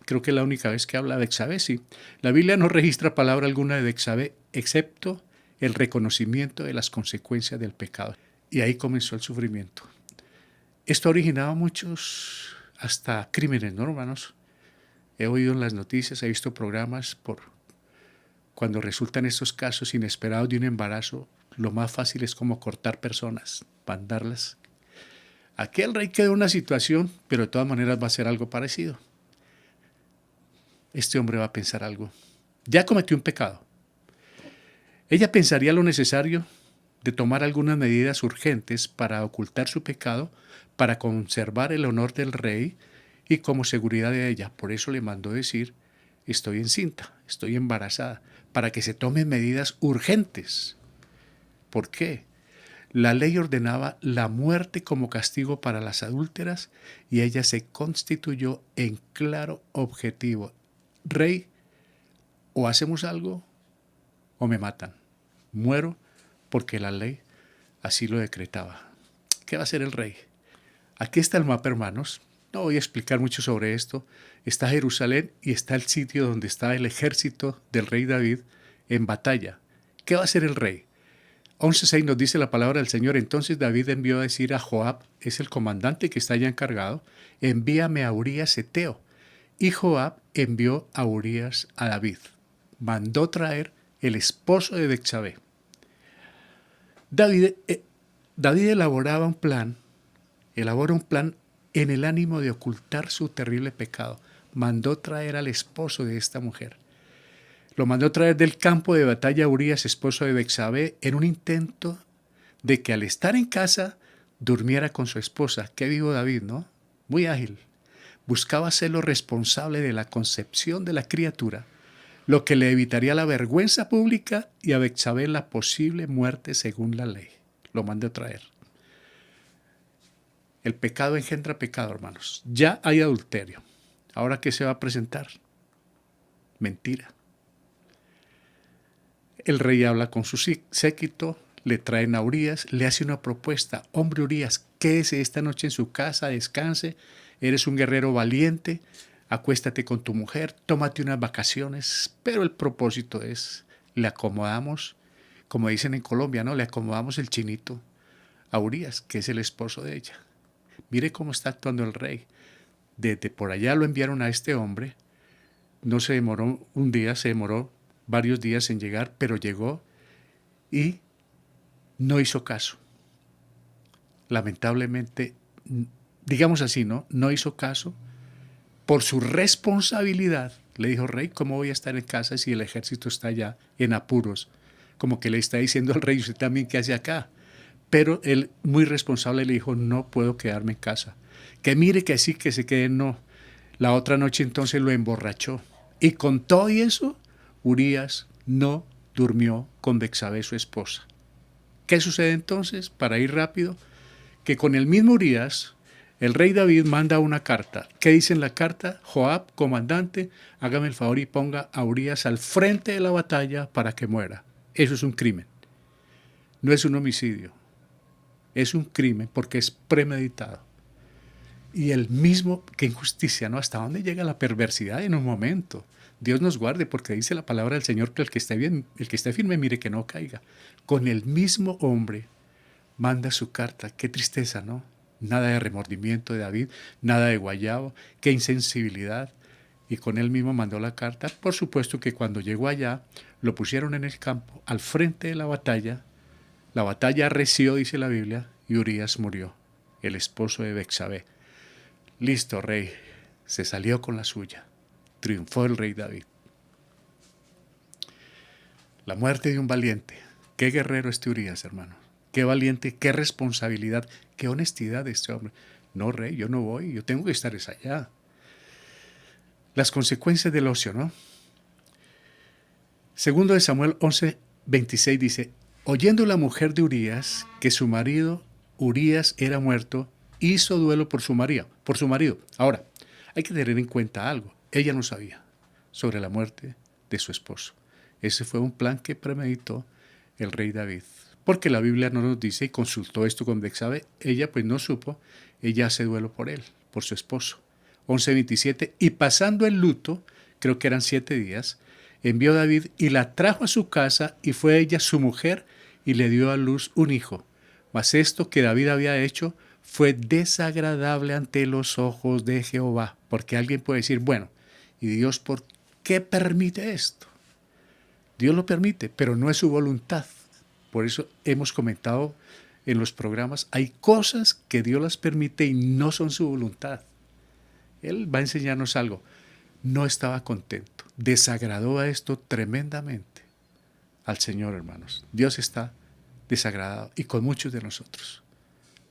Creo que es la única vez que habla de Betsabé, sí. La Biblia no registra palabra alguna de Betsabé, excepto el reconocimiento de las consecuencias del pecado. Y ahí comenzó el sufrimiento. Esto ha originado muchos, hasta crímenes, ¿no, hermanos? He oído en las noticias, he visto programas cuando resultan estos casos inesperados de un embarazo, lo más fácil es como cortar personas, mandarlas. Aquí el rey quedó en una situación, pero de todas maneras va a ser algo parecido. Este hombre va a pensar algo. Ya cometió un pecado. Ella pensaría lo necesario de tomar algunas medidas urgentes para ocultar su pecado, para conservar el honor del rey y como seguridad de ella. Por eso le mandó decir, estoy encinta, estoy embarazada, para que se tomen medidas urgentes. ¿Por qué? La ley ordenaba la muerte como castigo para las adúlteras y ella se constituyó en claro objetivo. Rey, o hacemos algo o me matan. Muero porque la ley así lo decretaba. ¿Qué va a hacer el rey? Aquí está el mapa, hermanos. No voy a explicar mucho sobre esto. Está Jerusalén y está el sitio donde está el ejército del rey David en batalla. ¿Qué va a hacer el rey? 11:6 nos dice la palabra del Señor. Entonces David envió a decir a Joab, es el comandante que está allá encargado, envíame a Urías Eteo. Y Joab envió a Urías a David. Mandó traer el esposo de Betsabé. David elabora un plan en el ánimo de ocultar su terrible pecado. Mandó traer al esposo de esta mujer. Lo mandó traer del campo de batalla a Urías, esposo de Betsabé, en un intento de que al estar en casa durmiera con su esposa. Qué vivo David, ¿no? Muy ágil. Buscaba hacerlo responsable de la concepción de la criatura, lo que le evitaría la vergüenza pública y a Betsabé la posible muerte según la ley. Lo mandó traer. El pecado engendra pecado, hermanos. Ya hay adulterio. ¿Ahora qué se va a presentar? Mentira. El rey habla con su séquito, le traen a Urías, le hace una propuesta. Hombre Urías, quédese esta noche en su casa, descanse, eres un guerrero valiente, acuéstate con tu mujer, tómate unas vacaciones, pero el propósito es, le acomodamos, como dicen en Colombia, ¿no? Le acomodamos el chinito a Urías, que es el esposo de ella. Mire cómo está actuando el rey. Desde por allá lo enviaron a este hombre, no se demoró un día, se demoró varios días en llegar, pero llegó y no hizo caso. Lamentablemente, digamos así, ¿no? No hizo caso por su responsabilidad. Le dijo, rey, ¿cómo voy a estar en casa si el ejército está allá en apuros? Como que le está diciendo al rey, usted también, ¿qué hace acá? Pero él, muy responsable, le dijo, no puedo quedarme en casa. Que mire que sí, que se quede, no. La otra noche entonces lo emborrachó. Y con todo y eso, Urías no durmió con Betsabé, su esposa. ¿Qué sucede entonces? Para ir rápido, que con el mismo Urías, el rey David manda una carta. ¿Qué dice en la carta? Joab, comandante, hágame el favor y ponga a Urías al frente de la batalla para que muera. Eso es un crimen. No es un homicidio. Es un crimen porque es premeditado. Y el mismo, qué injusticia, ¿no? ¿Hasta dónde llega la perversidad en un momento? Dios nos guarde, porque dice la palabra del Señor que el que esté bien, el que esté firme, mire que no caiga. Con el mismo hombre manda su carta. Qué tristeza, ¿no? Nada de remordimiento de David, nada de guayabo, qué insensibilidad. Y con él mismo mandó la carta. Por supuesto que cuando llegó allá, lo pusieron en el campo, al frente de la batalla. La batalla arreció, dice la Biblia, y Urías murió, el esposo de Betsabé. Listo, rey. Se salió con la suya. Triunfó el rey David. La muerte de un valiente. Qué guerrero este Urías, hermano. Qué valiente, qué responsabilidad, qué honestidad de este hombre. No, rey, yo no voy, yo tengo que estar allá. Las consecuencias del ocio, ¿no? Segundo de Samuel 11:26 dice, oyendo la mujer de Urías que su marido Urías era muerto, hizo duelo por su marido. Ahora, hay que tener en cuenta algo. Ella no sabía sobre la muerte de su esposo. Ese fue un plan que premeditó el rey David. Porque la Biblia no nos dice, y consultó esto con Betsabé, ella pues no supo, ella hace duelo por él, por su esposo. 11:27, y pasando el luto, creo que eran 7 días, envió David y la trajo a su casa, y fue ella su mujer, y le dio a luz un hijo. Mas esto que David había hecho fue desagradable ante los ojos de Jehová. Porque alguien puede decir, bueno, ¿y Dios por qué permite esto? Dios lo permite, pero no es su voluntad. Por eso hemos comentado en los programas, hay cosas que Dios las permite y no son su voluntad. Él va a enseñarnos algo. No estaba contento. Desagradó a esto tremendamente al Señor, hermanos. Dios está desagradado y con muchos de nosotros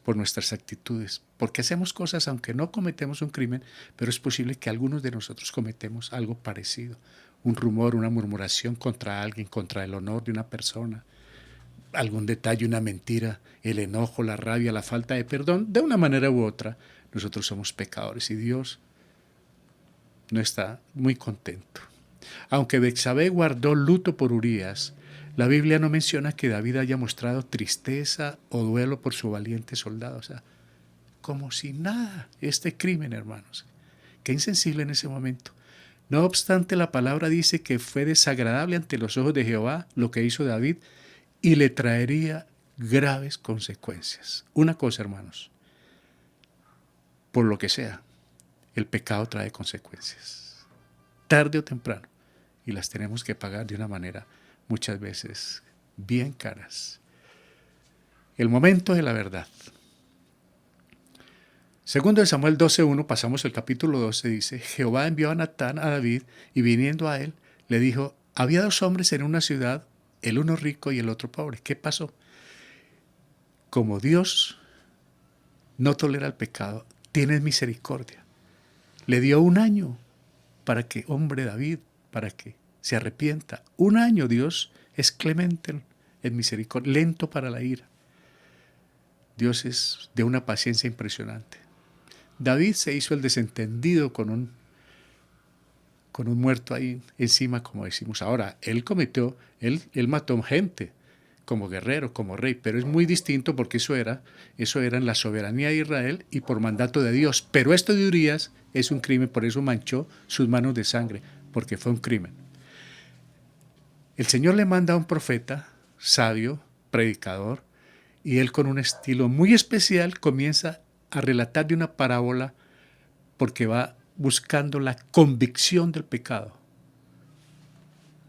por nuestras actitudes, porque hacemos cosas aunque no cometemos un crimen, pero es posible que algunos de nosotros cometemos algo parecido, un rumor, una murmuración contra alguien, contra el honor de una persona, algún detalle, una mentira, el enojo, la rabia, la falta de perdón, de una manera u otra, nosotros somos pecadores y Dios no está muy contento. Aunque Betsabé guardó luto por Urías, La Biblia no menciona que David haya mostrado tristeza o duelo por su valiente soldado. O sea, como si nada, este crimen, hermanos. Qué insensible en ese momento. No obstante, la palabra dice que fue desagradable ante los ojos de Jehová lo que hizo David y le traería graves consecuencias. Una cosa, hermanos, por lo que sea, el pecado trae consecuencias, tarde o temprano, y las tenemos que pagar de una manera muchas veces bien caras. El momento de la verdad. Segundo de Samuel 12:1, pasamos el capítulo 12, dice, Jehová envió a Natán a David y viniendo a él, le dijo, había dos hombres en una ciudad, el uno rico y el otro pobre. ¿Qué pasó? Como Dios no tolera el pecado, tiene misericordia. Le dio 1 año para que, hombre David, para que se arrepienta. 1 año. Dios es clemente en misericordia, lento para la ira. Dios es de una paciencia impresionante. David se hizo el desentendido con un muerto ahí encima, como decimos ahora. Él mató gente como guerrero, como rey, pero es muy distinto porque eso era en la soberanía de Israel y por mandato de Dios. Pero esto de Urías es un crimen, por eso manchó sus manos de sangre, porque fue un crimen. El Señor le manda a un profeta, sabio, predicador, y él con un estilo muy especial comienza a relatar de una parábola porque va buscando la convicción del pecado.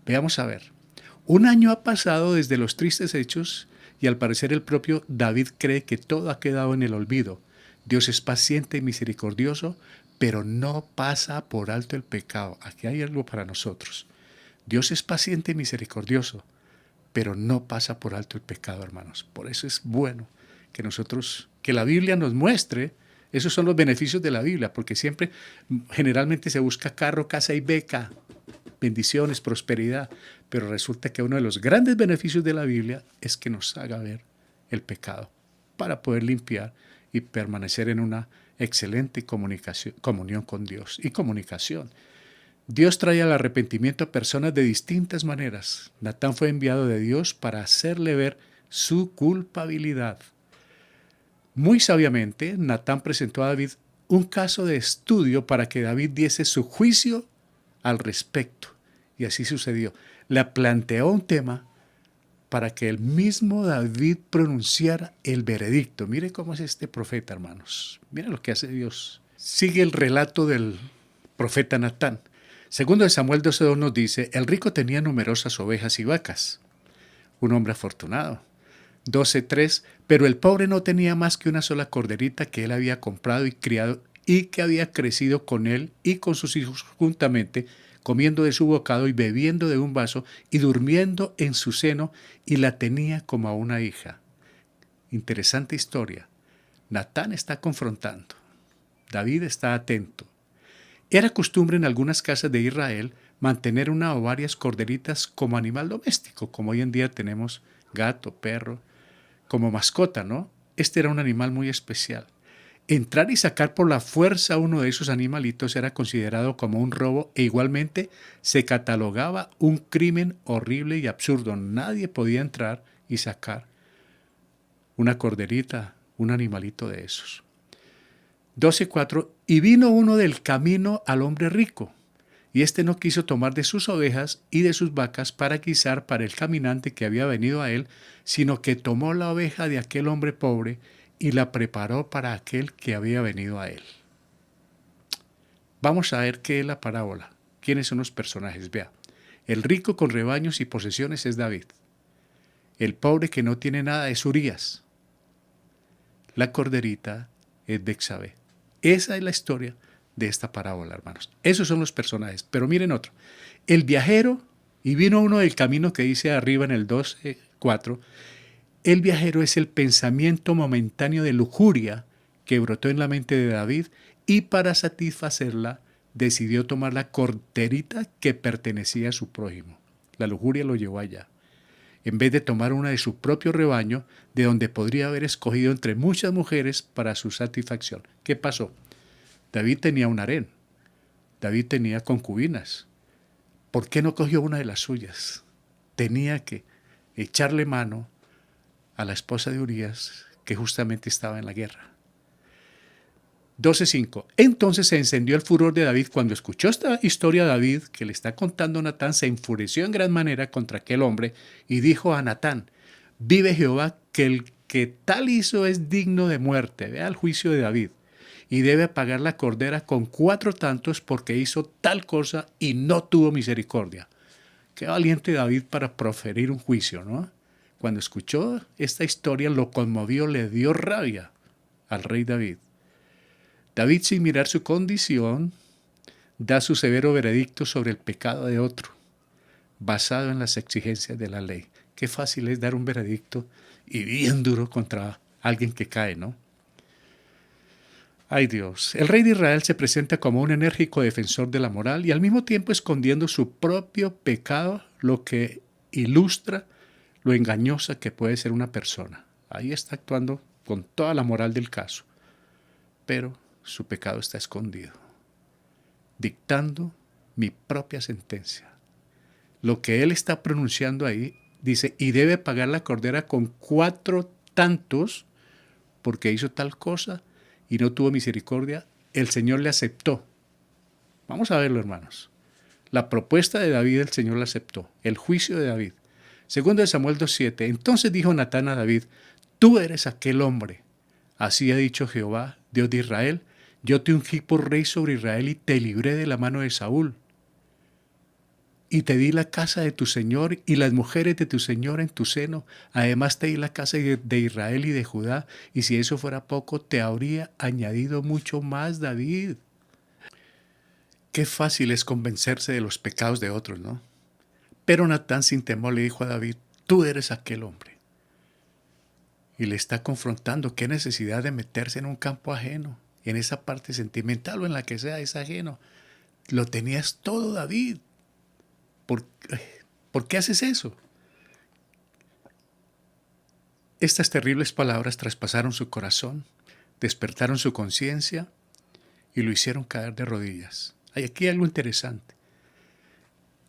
Veamos a ver. 1 año ha pasado desde los tristes hechos y al parecer el propio David cree que todo ha quedado en el olvido. Dios es paciente y misericordioso, pero no pasa por alto el pecado. Aquí hay algo para nosotros. Dios es paciente y misericordioso, pero no pasa por alto el pecado, hermanos. Por eso es bueno que la Biblia nos muestre. Esos son los beneficios de la Biblia, porque generalmente se busca carro, casa y beca, bendiciones, prosperidad, pero resulta que uno de los grandes beneficios de la Biblia es que nos haga ver el pecado para poder limpiar y permanecer en una excelente comunión con Dios y comunicación. Dios trae al arrepentimiento a personas de distintas maneras. Natán fue enviado de Dios para hacerle ver su culpabilidad. Muy sabiamente, Natán presentó a David un caso de estudio para que David diese su juicio al respecto. Y así sucedió. Le planteó un tema para que el mismo David pronunciara el veredicto. Mire cómo es este profeta, hermanos. Mire lo que hace Dios. Sigue el relato del profeta Natán. Segundo de Samuel 12:2 nos dice, el rico tenía numerosas ovejas y vacas. Un hombre afortunado. 12:3, pero el pobre no tenía más que una sola corderita que él había comprado y criado y que había crecido con él y con sus hijos juntamente, comiendo de su bocado y bebiendo de un vaso y durmiendo en su seno, y la tenía como a una hija. Interesante historia. Natán está confrontando. David está atento. Era costumbre en algunas casas de Israel mantener una o varias corderitas como animal doméstico, como hoy en día tenemos gato, perro, como mascota, ¿no? Este era un animal muy especial. Entrar y sacar por la fuerza uno de esos animalitos era considerado como un robo e igualmente se catalogaba un crimen horrible y absurdo. Nadie podía entrar y sacar una corderita, un animalito de esos. 12:4, y vino uno del camino al hombre rico, y éste no quiso tomar de sus ovejas y de sus vacas para guisar para el caminante que había venido a él, sino que tomó la oveja de aquel hombre pobre y la preparó para aquel que había venido a él. Vamos a ver qué es la parábola. ¿Quiénes son los personajes? Vea, el rico con rebaños y posesiones es David. El pobre que no tiene nada es Urías. La corderita es Betsabé. Esa es la historia de esta parábola, hermanos. Esos son los personajes. Pero miren otro. El viajero, y vino uno del camino que dice arriba en el 12:4, el viajero es el pensamiento momentáneo de lujuria que brotó en la mente de David y para satisfacerla decidió tomar la corderita que pertenecía a su prójimo. La lujuria lo llevó allá. En vez de tomar una de su propio rebaño, de donde podría haber escogido entre muchas mujeres para su satisfacción. ¿Qué pasó? David tenía un harén. David tenía concubinas. ¿Por qué no cogió una de las suyas? Tenía que echarle mano a la esposa de Urías, que justamente estaba en la guerra. 12:5. Entonces se encendió el furor de David cuando escuchó esta historia. David, que le está contando Natán, se enfureció en gran manera contra aquel hombre y dijo a Natán: vive Jehová, que el que tal hizo es digno de muerte. Vea el juicio de David. Y debe pagar la cordera con 4 tantos porque hizo tal cosa y no tuvo misericordia. Qué valiente David para proferir un juicio, ¿no? Cuando escuchó esta historia lo conmovió, le dio rabia al rey David. David, sin mirar su condición, da su severo veredicto sobre el pecado de otro, basado en las exigencias de la ley. Qué fácil es dar un veredicto y bien duro contra alguien que cae, ¿no? Ay Dios, el rey de Israel se presenta como un enérgico defensor de la moral y al mismo tiempo escondiendo su propio pecado, lo que ilustra lo engañosa que puede ser una persona. Ahí está actuando con toda la moral del caso, pero su pecado está escondido, dictando mi propia sentencia. Lo que él está pronunciando ahí dice: y debe pagar la cordera con 4 tantos porque hizo tal cosa y no tuvo misericordia. El Señor le aceptó. Vamos a verlo, hermanos. La propuesta de David, el Señor la aceptó. El juicio de David. Segundo de Samuel 2:7. Entonces dijo Natán a David: tú eres aquel hombre. Así ha dicho Jehová, Dios de Israel: yo te ungí por rey sobre Israel y te libré de la mano de Saúl. Y te di la casa de tu señor y las mujeres de tu señor en tu seno. Además te di la casa de Israel y de Judá. Y si eso fuera poco, te habría añadido mucho más, David. Qué fácil es convencerse de los pecados de otros, ¿no? Pero Natán sin temor le dijo a David: tú eres aquel hombre. Y le está confrontando. Qué necesidad de meterse en un campo ajeno. En esa parte sentimental o en la que sea, es ajeno. Lo tenías todo, David. ¿Por qué haces eso? Estas terribles palabras traspasaron su corazón, despertaron su conciencia y lo hicieron caer de rodillas. Hay aquí algo interesante.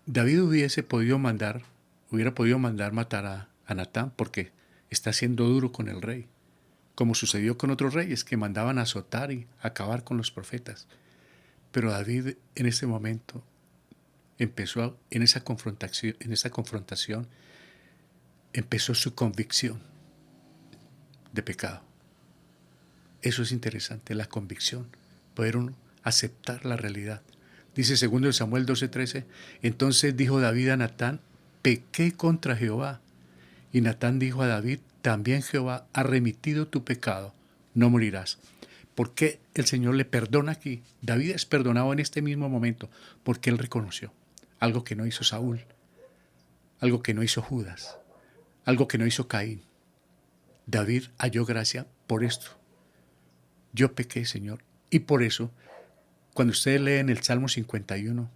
David hubiera podido mandar matar a Natán porque está siendo duro con el rey, como sucedió con otros reyes que mandaban azotar y acabar con los profetas. Pero David en ese momento empezó en esa confrontación, empezó su convicción de pecado. Eso es interesante, la convicción, poder uno aceptar la realidad. Dice 2 Samuel 12:13, entonces dijo David a Natán: pequé contra Jehová. Y Natán dijo a David: también Jehová ha remitido tu pecado, no morirás. ¿Por qué el Señor le perdona aquí? David es perdonado en este mismo momento porque él reconoció algo que no hizo Saúl, algo que no hizo Judas, algo que no hizo Caín. David halló gracia por esto. Yo pequé, Señor, y por eso, cuando ustedes leen el Salmo 51,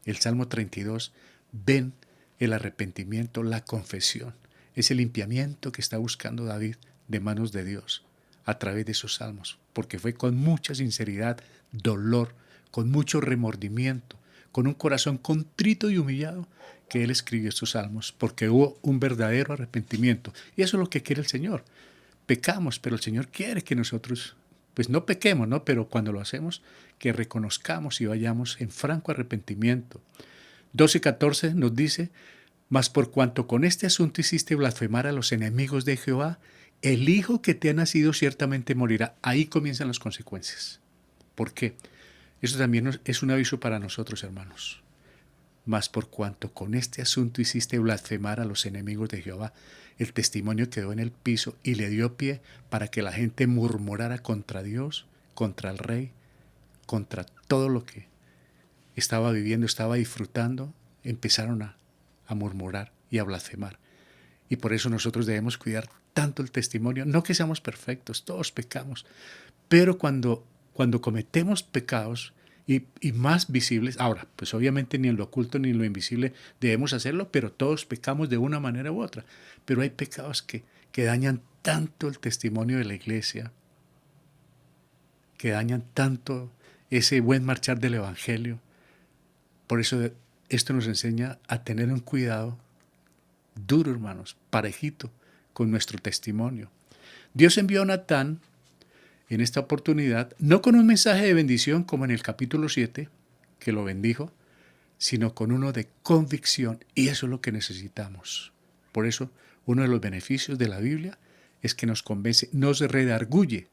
el Salmo 32, ven el arrepentimiento, la confesión, ese limpiamiento que está buscando David de manos de Dios a través de esos salmos, porque fue con mucha sinceridad, dolor, con mucho remordimiento, con un corazón contrito y humillado que él escribió estos salmos, porque hubo un verdadero arrepentimiento. Y eso es lo que quiere el Señor. Pecamos, pero el Señor quiere que nosotros, pues no pequemos, ¿no? Pero cuando lo hacemos, que reconozcamos y vayamos en franco arrepentimiento. 12:14 nos dice: mas por cuanto con este asunto hiciste blasfemar a los enemigos de Jehová, el hijo que te ha nacido ciertamente morirá. Ahí comienzan las consecuencias. ¿Por qué? Eso también es un aviso para nosotros, hermanos. Mas por cuanto con este asunto hiciste blasfemar a los enemigos de Jehová, el testimonio quedó en el piso y le dio pie para que la gente murmurara contra Dios, contra el rey, contra todo lo que estaba viviendo, estaba disfrutando. Empezaron a murmurar y a blasfemar. Y por eso nosotros debemos cuidar tanto el testimonio. No que seamos perfectos, todos pecamos, pero cuando cometemos pecados y más visibles, ahora, pues obviamente ni en lo oculto ni en lo invisible debemos hacerlo, pero todos pecamos de una manera u otra. Pero hay pecados que dañan tanto el testimonio de la iglesia, que dañan tanto ese buen marchar del evangelio. Por eso esto nos enseña a tener un cuidado duro, hermanos, parejito con nuestro testimonio. Dios envió a Natán en esta oportunidad, no con un mensaje de bendición como en el capítulo 7, que lo bendijo, sino con uno de convicción, y eso es lo que necesitamos. Por eso, uno de los beneficios de la Biblia es que nos convence, nos redarguye,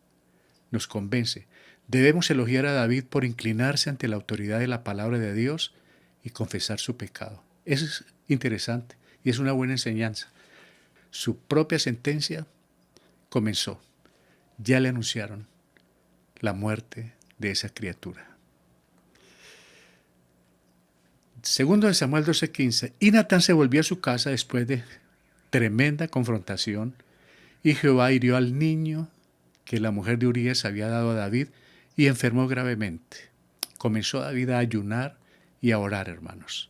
nos convence. Debemos elogiar a David por inclinarse ante la autoridad de la palabra de Dios y confesar su pecado. Eso es interesante y es una buena enseñanza. Su propia sentencia comenzó. Ya le anunciaron la muerte de esa criatura. Segundo de Samuel 12:15. Y Natán se volvió a su casa después de tremenda confrontación, y Jehová hirió al niño que la mujer de Urías había dado a David y enfermó gravemente. Comenzó David a ayunar y a orar, hermanos.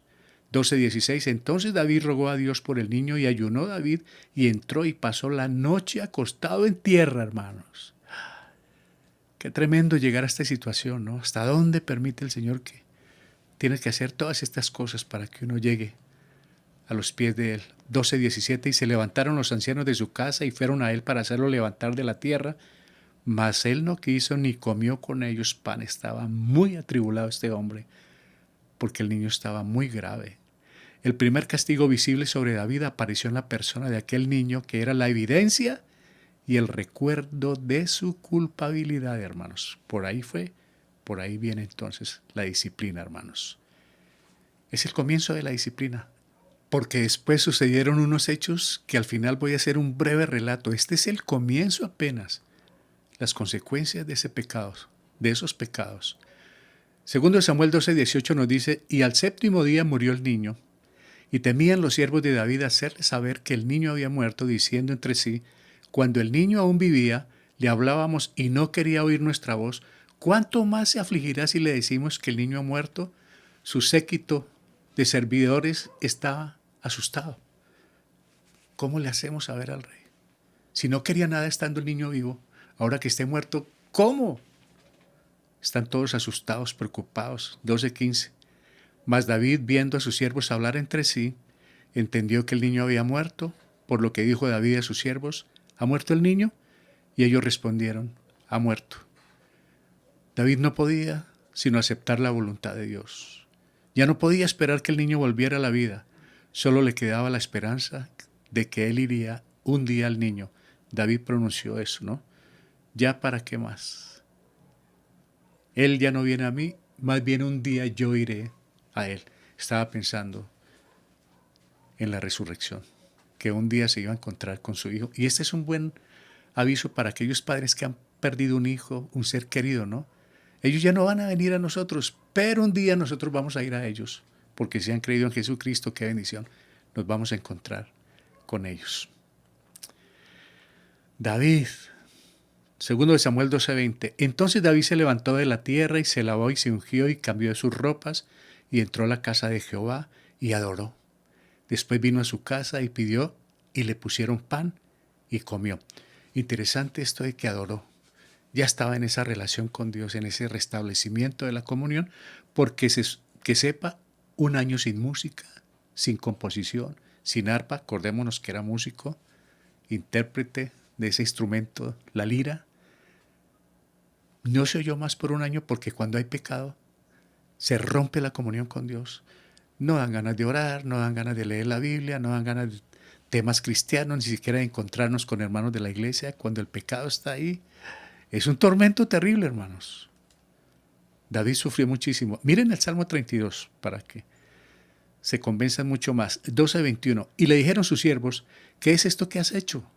12:16. Entonces David rogó a Dios por el niño y ayunó David y entró y pasó la noche acostado en tierra, hermanos. Qué tremendo llegar a esta situación, ¿no? ¿Hasta dónde permite el Señor que tienes que hacer todas estas cosas para que uno llegue a los pies de Él? 12:17. Y se levantaron los ancianos de su casa y fueron a Él para hacerlo levantar de la tierra, mas Él no quiso ni comió con ellos pan. Estaba muy atribulado este hombre, porque el niño estaba muy grave. El primer castigo visible sobre David apareció en la persona de aquel niño, que era la evidencia y el recuerdo de su culpabilidad, hermanos. Por ahí viene entonces la disciplina, hermanos. Es el comienzo de la disciplina, porque después sucedieron unos hechos que al final voy a hacer un breve relato. Este es el comienzo apenas, las consecuencias de ese pecado, de esos pecados. Segundo Samuel 12:18 nos dice: y al séptimo día murió el niño, y temían los siervos de David hacerle saber que el niño había muerto, diciendo entre sí: cuando el niño aún vivía, le hablábamos y no quería oír nuestra voz. ¿Cuánto más se afligirá si le decimos que el niño ha muerto? Su séquito de servidores estaba asustado. ¿Cómo le hacemos saber al rey? Si no quería nada estando el niño vivo, ahora que esté muerto, ¿cómo? Están todos asustados, preocupados. 12:15. Mas David, viendo a sus siervos hablar entre sí, entendió que el niño había muerto, por lo que dijo David a sus siervos: ¿ha muerto el niño? Y ellos respondieron: ha muerto. David no podía sino aceptar la voluntad de Dios. Ya no podía esperar que el niño volviera a la vida. Solo le quedaba la esperanza de que él iría un día al niño. David pronunció eso, ¿no? ¿Ya para qué más? Él ya no viene a mí, más bien un día yo iré a él. Estaba pensando en la resurrección, que un día se iba a encontrar con su hijo. Y este es un buen aviso para aquellos padres que han perdido un hijo, un ser querido, ¿no? Ellos ya no van a venir a nosotros, pero un día nosotros vamos a ir a ellos, porque si han creído en Jesucristo, qué bendición, nos vamos a encontrar con ellos. David, segundo de Samuel 12:20. Entonces David se levantó de la tierra y se lavó y se ungió y cambió de sus ropas y entró a la casa de Jehová y adoró. Después vino a su casa y pidió y le pusieron pan y comió. Interesante esto de que adoró. Ya estaba en esa relación con Dios, en ese restablecimiento de la comunión, porque que sepa, un año sin música, sin composición, sin arpa. Acordémonos que era músico, intérprete de ese instrumento, la lira. No se oyó más por un año, porque cuando hay pecado se rompe la comunión con Dios. No dan ganas de orar, no dan ganas de leer la Biblia, no dan ganas de temas cristianos, ni siquiera de encontrarnos con hermanos de la iglesia. Cuando el pecado está ahí, es un tormento terrible, hermanos. David sufrió muchísimo. Miren el Salmo 32 para que se convenzan mucho más. 12:21. Y le dijeron sus siervos: ¿qué es esto que has hecho?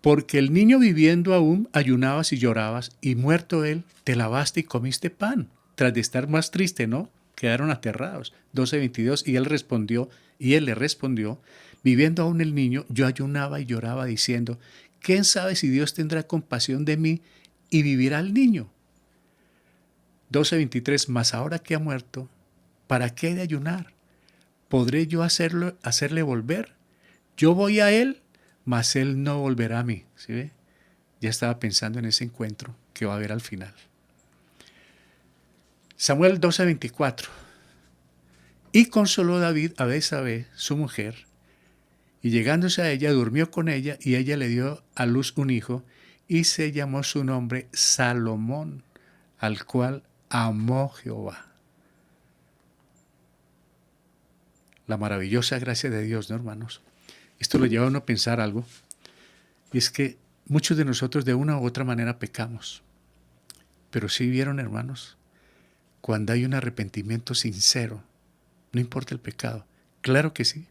Porque el niño viviendo aún ayunabas y llorabas, y muerto él, te lavaste y comiste pan. Tras de estar más triste, ¿no? Quedaron aterrados. 12:22. Y él le respondió: viviendo aún el niño, yo ayunaba y lloraba, diciendo: ¿quién sabe si Dios tendrá compasión de mí y vivirá el niño? 12:23. Mas ahora que ha muerto, ¿para qué he de ayunar? ¿Podré yo hacerle volver? Yo voy a él, mas él no volverá a mí. ¿Sí ve? Ya estaba pensando en ese encuentro que va a haber al final. Samuel 12:24. Y consoló David a Betsabé, su mujer, Y llegándose a ella, durmió con ella, y ella le dio a luz un hijo, y se llamó su nombre Salomón, al cual amó Jehová. La maravillosa gracia de Dios, ¿no, hermanos? Esto lo lleva a uno a pensar algo, y es que muchos de nosotros de una u otra manera pecamos. Pero sí vieron, hermanos, cuando hay un arrepentimiento sincero, no importa el pecado, claro que sí,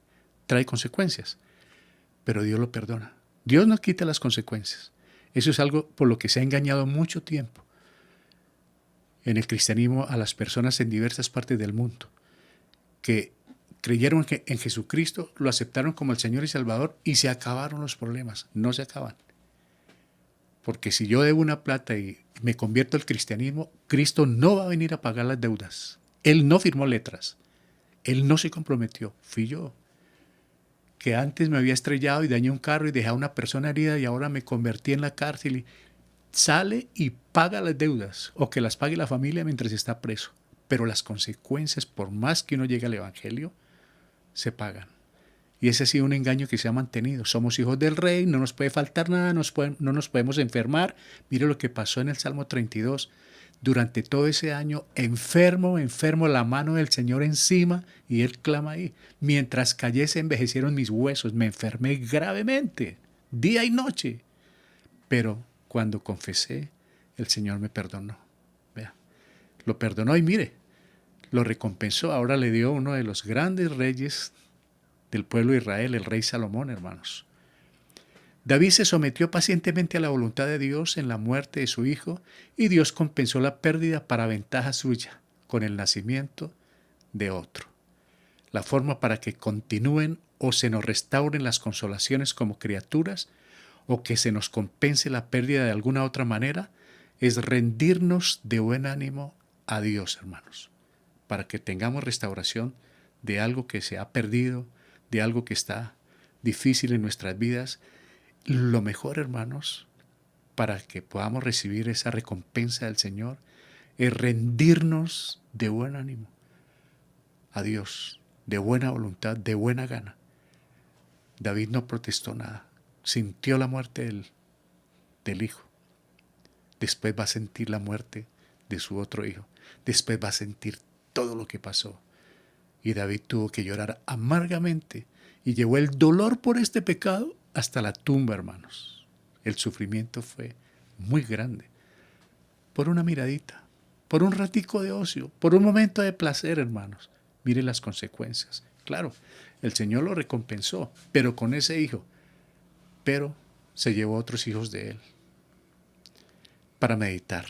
trae consecuencias, pero Dios lo perdona. Dios no quita las consecuencias. Eso es algo por lo que se ha engañado mucho tiempo en el cristianismo a las personas en diversas partes del mundo, que creyeron en Jesucristo, lo aceptaron como el Señor y Salvador y se acabaron los problemas. No se acaban. Porque si yo debo una plata y me convierto al cristianismo, Cristo no va a venir a pagar las deudas. Él no firmó letras. Él no se comprometió. Fui yo, que antes me había estrellado y dañé un carro y dejé a una persona herida y ahora me convertí en la cárcel. Y sale y paga las deudas, o que las pague la familia mientras está preso. Pero las consecuencias, por más que uno llegue al Evangelio, se pagan. Y ese ha sido un engaño que se ha mantenido. Somos hijos del rey, no nos puede faltar nada, no nos podemos enfermar. Mire lo que pasó en el Salmo 32. Durante todo ese año, enfermo, la mano del Señor encima, y Él clama ahí. Mientras callé se envejecieron mis huesos, me enfermé gravemente, día y noche. Pero cuando confesé, el Señor me perdonó. Vea, lo perdonó y mire, lo recompensó. Ahora le dio uno de los grandes reyes del pueblo de Israel, el rey Salomón, hermanos. David se sometió pacientemente a la voluntad de Dios en la muerte de su hijo, y Dios compensó la pérdida para ventaja suya con el nacimiento de otro. La forma para que continúen o se nos restauren las consolaciones como criaturas, o que se nos compense la pérdida de alguna otra manera, es rendirnos de buen ánimo a Dios, hermanos, para que tengamos restauración de algo que se ha perdido, de algo que está difícil en nuestras vidas. Lo mejor, hermanos, para que podamos recibir esa recompensa del Señor, es rendirnos de buen ánimo a Dios, de buena voluntad, de buena gana. David no protestó nada, sintió la muerte del hijo. Después va a sentir la muerte de su otro hijo. Después va a sentir todo lo que pasó. Y David tuvo que llorar amargamente y llevó el dolor por este pecado hasta la tumba, hermanos. El sufrimiento fue muy grande. Por una miradita, por un ratico de ocio, por un momento de placer, hermanos. Mire las consecuencias. Claro, el Señor lo recompensó, pero con ese hijo. Pero se llevó otros hijos de él. Para meditar.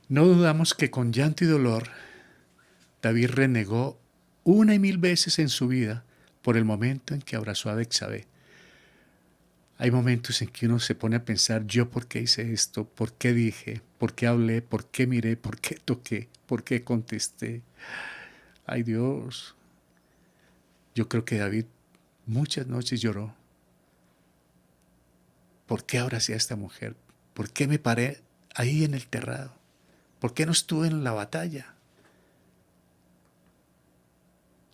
No dudamos que con llanto y dolor, David renegó una y mil veces en su vida por el momento en que abrazó a Betsabé. Hay momentos en que uno se pone a pensar, ¿yo por qué hice esto? ¿Por qué dije? ¿Por qué hablé? ¿Por qué miré? ¿Por qué toqué? ¿Por qué contesté? ¡Ay, Dios! Yo creo que David muchas noches lloró. ¿Por qué abracé a esta mujer? ¿Por qué me paré ahí en el terrado? ¿Por qué no estuve en la batalla?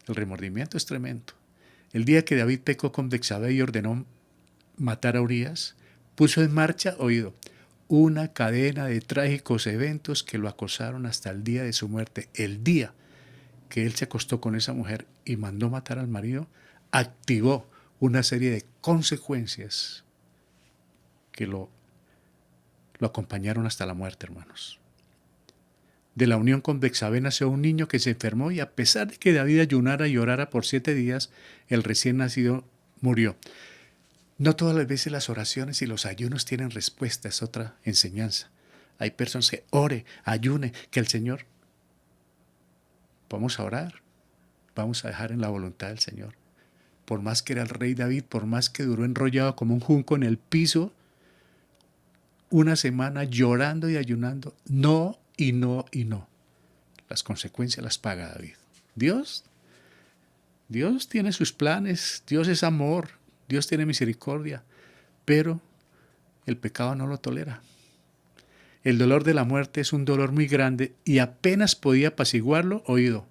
El remordimiento es tremendo. El día que David pecó con Betsabé y ordenó matar a Urías, puso en marcha, oído, una cadena de trágicos eventos que lo acosaron hasta el día de su muerte. El día que él se acostó con esa mujer y mandó matar al marido, activó una serie de consecuencias que lo acompañaron hasta la muerte, hermanos. De la unión con Betsabé nació un niño que se enfermó, y a pesar de que David ayunara y orara por 7 días, el recién nacido murió. No todas las veces las oraciones y los ayunos tienen respuesta, es otra enseñanza. Hay personas que ore, ayune, que el Señor... Vamos a orar, vamos a dejar en la voluntad del Señor. Por más que era el rey David, por más que duró enrollado como un junco en el piso, una semana llorando y ayunando, no y no y no. Las consecuencias las paga David. Dios tiene sus planes, Dios es amor, Dios tiene misericordia, pero el pecado no lo tolera. El dolor de la muerte es un dolor muy grande y apenas podía apaciguarlo, oído,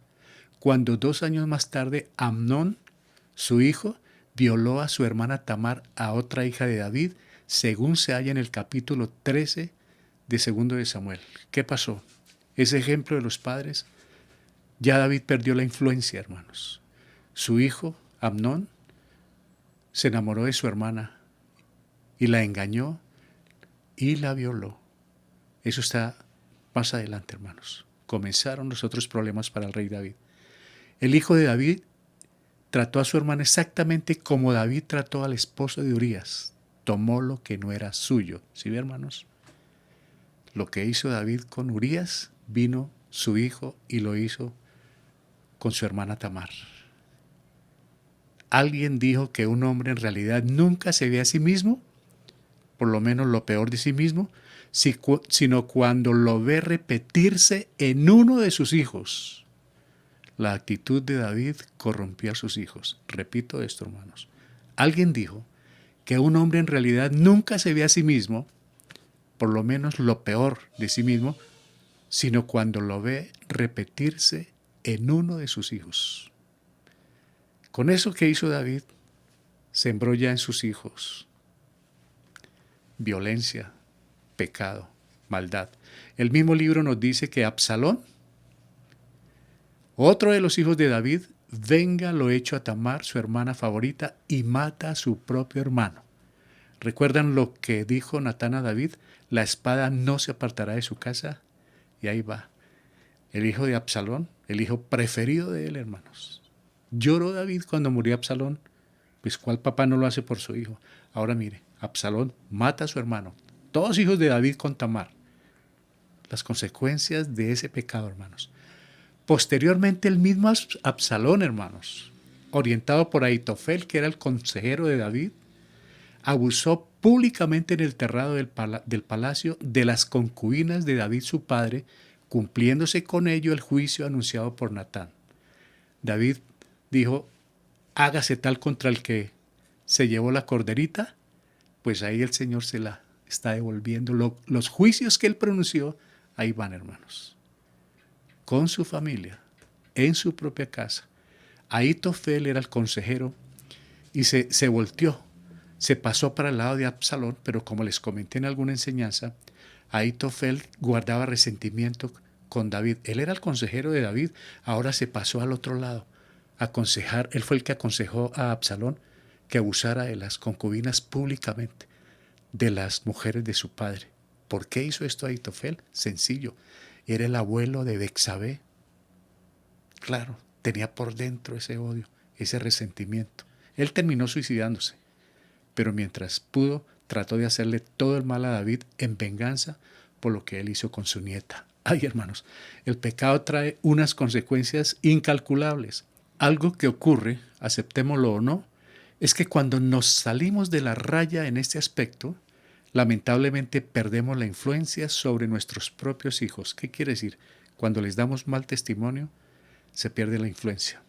cuando 2 años más tarde Amnón, Su hijo violó a su hermana Tamar, a otra hija de David, según se halla en el capítulo 13 de 2 de Samuel. ¿Qué pasó? Ese ejemplo de los padres, ya David perdió la influencia, hermanos. Su hijo, Amnón, se enamoró de su hermana y la engañó y la violó. Eso está más adelante, hermanos. Comenzaron los otros problemas para el rey David. El hijo de David trató a su hermana exactamente como David trató al esposo de Urías. Tomó lo que no era suyo. ¿Sí ve, hermanos? Lo que hizo David con Urías, vino su hijo y lo hizo con su hermana Tamar. Alguien dijo que un hombre en realidad nunca se ve a sí mismo, por lo menos lo peor de sí mismo, sino cuando lo ve repetirse en uno de sus hijos. La actitud de David corrompió a sus hijos. Repito esto, hermanos. Alguien dijo que un hombre en realidad nunca se ve a sí mismo, por lo menos lo peor de sí mismo, sino cuando lo ve repetirse en uno de sus hijos. Con eso que hizo David, sembró ya en sus hijos violencia, pecado, maldad. El mismo libro nos dice que Absalón, otro de los hijos de David, venga lo hecho a Tamar, su hermana favorita, y mata a su propio hermano. ¿Recuerdan lo que dijo Natán a David? La espada no se apartará de su casa. Y ahí va. El hijo de Absalón, el hijo preferido de él, hermanos. Lloró David cuando murió Absalón. Pues ¿cuál papá no lo hace por su hijo? Ahora mire, Absalón mata a su hermano. Todos hijos de David con Tamar. Las consecuencias de ese pecado, hermanos. Posteriormente el mismo Absalón, hermanos, orientado por Ahitofel, que era el consejero de David, abusó públicamente en el terrado del palacio de las concubinas de David su padre, cumpliéndose con ello el juicio anunciado por Natán. David dijo, hágase tal contra el que se llevó la corderita, pues ahí el Señor se la está devolviendo. Los juicios que él pronunció, ahí van, hermanos. Con su familia, en su propia casa. Ahitofel era el consejero y se volteó, se pasó para el lado de Absalón, pero como les comenté en alguna enseñanza, Ahitofel guardaba resentimiento con David. Él era el consejero de David, ahora se pasó al otro lado. Aconsejar, él fue el que aconsejó a Absalón que abusara de las concubinas públicamente, de las mujeres de su padre. ¿Por qué hizo esto Ahitofel? Sencillo. Era el abuelo de Betsabé. Claro, tenía por dentro ese odio, ese resentimiento. Él terminó suicidándose, pero mientras pudo, trató de hacerle todo el mal a David en venganza por lo que él hizo con su nieta. Ay, hermanos, el pecado trae unas consecuencias incalculables. Algo que ocurre, aceptémoslo o no, es que cuando nos salimos de la raya en este aspecto, lamentablemente perdemos la influencia sobre nuestros propios hijos. ¿Qué quiere decir? Cuando les damos mal testimonio, se pierde la influencia.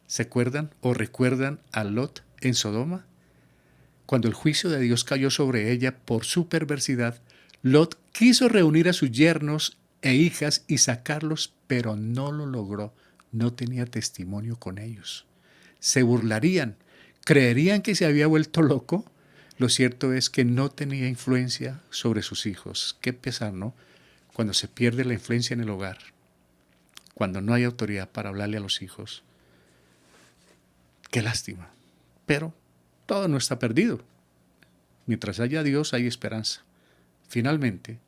¿Se acuerdan o recuerdan a Lot en Sodoma? Cuando el juicio de Dios cayó sobre ella por su perversidad, Lot quiso reunir a sus yernos e hijas y sacarlos, pero no lo logró. No tenía testimonio con ellos. Se burlarían, creerían que se había vuelto loco. Lo cierto es que no tenía influencia sobre sus hijos. Qué pesar, ¿no? Cuando se pierde la influencia en el hogar, cuando no hay autoridad para hablarle a los hijos. Qué lástima. Pero todo no está perdido. Mientras haya Dios, hay esperanza. Finalmente,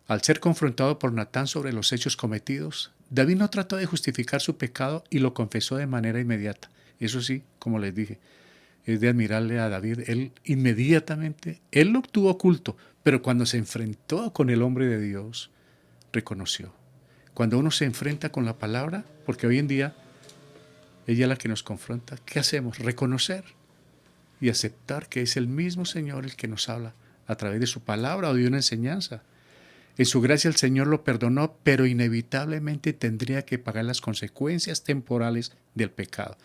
al ser confrontado por Natán sobre los hechos cometidos, David no trató de justificar su pecado y lo confesó de manera inmediata. Eso sí, como les dije, es de admirarle a David. Él inmediatamente, él lo tuvo oculto, pero cuando se enfrentó con el hombre de Dios, reconoció. Cuando uno se enfrenta con la palabra, porque hoy en día ella es la que nos confronta, ¿qué hacemos? Reconocer y aceptar que es el mismo Señor el que nos habla a través de su palabra o de una enseñanza. En su gracia el Señor lo perdonó, pero inevitablemente tendría que pagar las consecuencias temporales del pecado,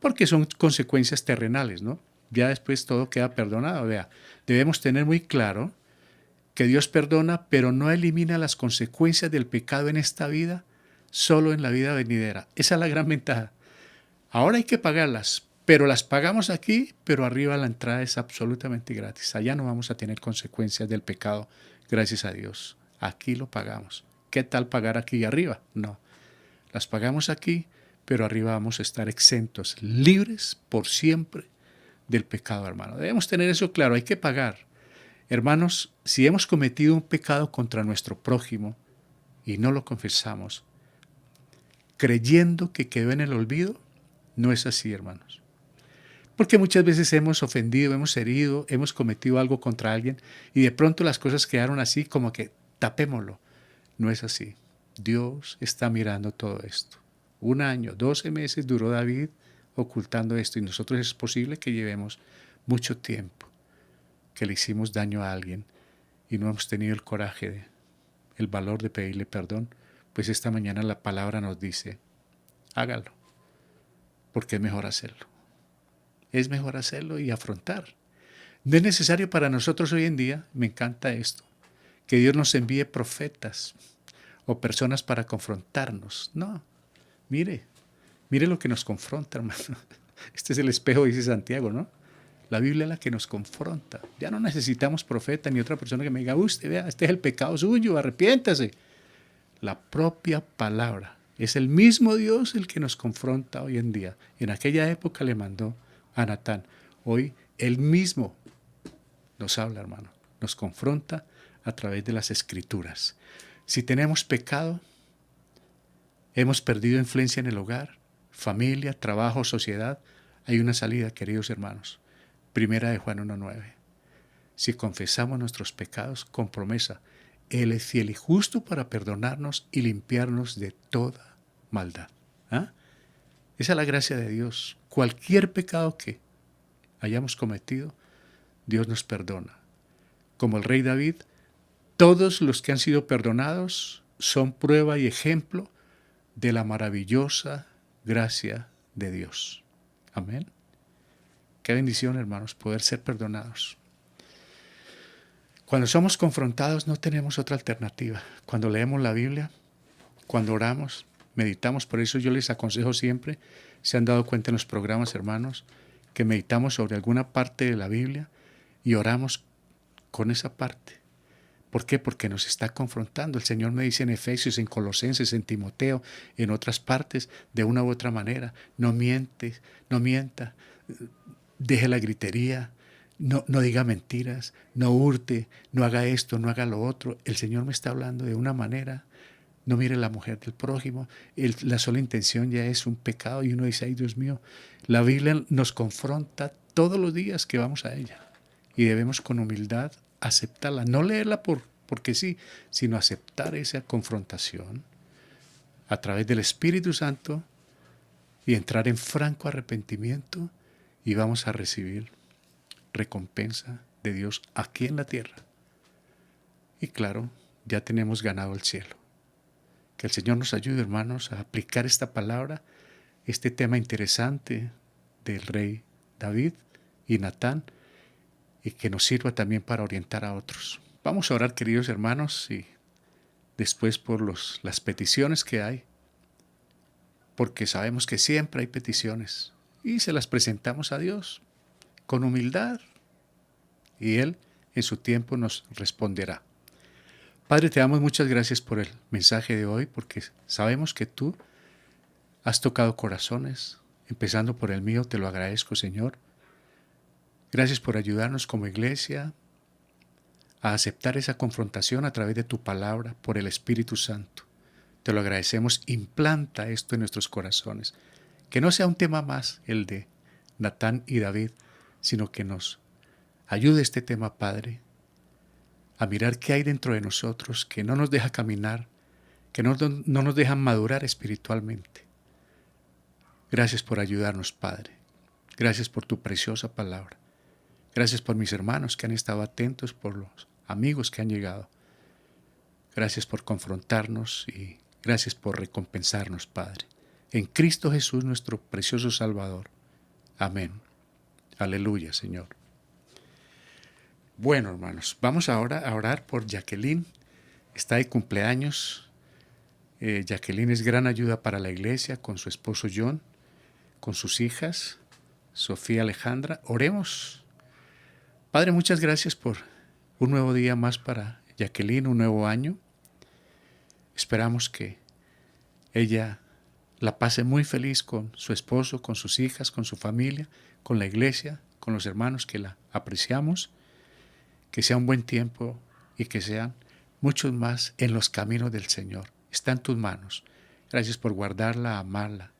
porque son consecuencias terrenales, ¿no? Ya después todo queda perdonado. Vea, debemos tener muy claro que Dios perdona, pero no elimina las consecuencias del pecado en esta vida, solo en la vida venidera. Esa es la gran ventaja. Ahora hay que pagarlas, pero las pagamos aquí, pero arriba la entrada es absolutamente gratis. Allá no vamos a tener consecuencias del pecado, gracias a Dios. Aquí lo pagamos. ¿Qué tal pagar aquí arriba? No. Las pagamos aquí, pero arriba vamos a estar exentos, libres por siempre del pecado, hermano. Debemos tener eso claro, hay que pagar. Hermanos, si hemos cometido un pecado contra nuestro prójimo y no lo confesamos, creyendo que quedó en el olvido, no es así, hermanos. Porque muchas veces hemos ofendido, hemos herido, hemos cometido algo contra alguien y de pronto las cosas quedaron así como que tapémoslo. No es así. Dios está mirando todo esto. 1 año, 12 meses duró David ocultando esto y nosotros es posible que llevemos mucho tiempo que le hicimos daño a alguien y no hemos tenido el coraje, el valor de pedirle perdón, pues esta mañana la palabra nos dice, hágalo, porque es mejor hacerlo. Es mejor hacerlo y afrontar. No es necesario para nosotros hoy en día, me encanta esto, que Dios nos envíe profetas o personas para confrontarnos. No, mire lo que nos confronta, hermano. Este es el espejo, dice Santiago, ¿no? La Biblia es la que nos confronta. Ya no necesitamos profeta ni otra persona que me diga, usted vea, este es el pecado suyo, arrepiéntase. La propia palabra. Es el mismo Dios el que nos confronta hoy en día. En aquella época le mandó a Natán. Hoy él mismo nos habla, hermano. Nos confronta a través de las Escrituras. Si tenemos pecado, hemos perdido influencia en el hogar, familia, trabajo, sociedad, hay una salida, queridos hermanos. Primera de Juan 1:9. Si confesamos nuestros pecados con promesa, Él es fiel y justo para perdonarnos y limpiarnos de toda maldad. ¿Ah? Esa es la gracia de Dios. Cualquier pecado que hayamos cometido, Dios nos perdona. Como el rey David, todos los que han sido perdonados son prueba y ejemplo de la maravillosa gracia de Dios. Amén. Qué bendición, hermanos, poder ser perdonados. Cuando somos confrontados no tenemos otra alternativa. Cuando leemos la Biblia, cuando oramos, meditamos. Por eso yo les aconsejo siempre, se han dado cuenta en los programas, hermanos, que meditamos sobre alguna parte de la Biblia y oramos con esa parte. ¿Por qué? Porque nos está confrontando. El Señor me dice en Efesios, en Colosenses, en Timoteo, en otras partes, de una u otra manera, no mienta, deje la gritería, no diga mentiras, no hurte, no haga esto, no haga lo otro. El Señor me está hablando de una manera, no mire la mujer del prójimo, la sola intención ya es un pecado y uno dice, ay Dios mío, la Biblia nos confronta todos los días que vamos a ella y debemos con humildad aceptarla, no leerla porque sí, sino aceptar esa confrontación a través del Espíritu Santo y entrar en franco arrepentimiento y vamos a recibir recompensa de Dios aquí en la tierra. Y claro, ya tenemos ganado el cielo. Que el Señor nos ayude, hermanos, a aplicar esta palabra, este tema interesante del rey David y Natán, y que nos sirva también para orientar a otros. Vamos a orar, queridos hermanos, y después por las peticiones que hay, porque sabemos que siempre hay peticiones, y se las presentamos a Dios con humildad, y Él en su tiempo nos responderá. Padre, te damos muchas gracias por el mensaje de hoy, porque sabemos que tú has tocado corazones, empezando por el mío, te lo agradezco, Señor. Gracias por ayudarnos como iglesia a aceptar esa confrontación a través de tu palabra, por el Espíritu Santo. Te lo agradecemos, implanta esto en nuestros corazones. Que no sea un tema más el de Natán y David, sino que nos ayude este tema, Padre, a mirar qué hay dentro de nosotros que no nos deja caminar, que no nos deja madurar espiritualmente. Gracias por ayudarnos, Padre. Gracias por tu preciosa palabra. Gracias por mis hermanos que han estado atentos, por los amigos que han llegado. Gracias por confrontarnos y gracias por recompensarnos, Padre. En Cristo Jesús, nuestro precioso Salvador. Amén. Aleluya, Señor. Bueno, hermanos, vamos ahora a orar por Jacqueline. Está de cumpleaños. Jacqueline es gran ayuda para la iglesia con su esposo John. con sus hijas, Sofía Alejandra. Oremos. Padre, muchas gracias por un nuevo día más para Jacqueline, un nuevo año. Esperamos que ella la pase muy feliz con su esposo, con sus hijas, con su familia, con la iglesia, con los hermanos que la apreciamos. Que sea un buen tiempo y que sean muchos más en los caminos del Señor. Está en tus manos. Gracias por guardarla, amarla.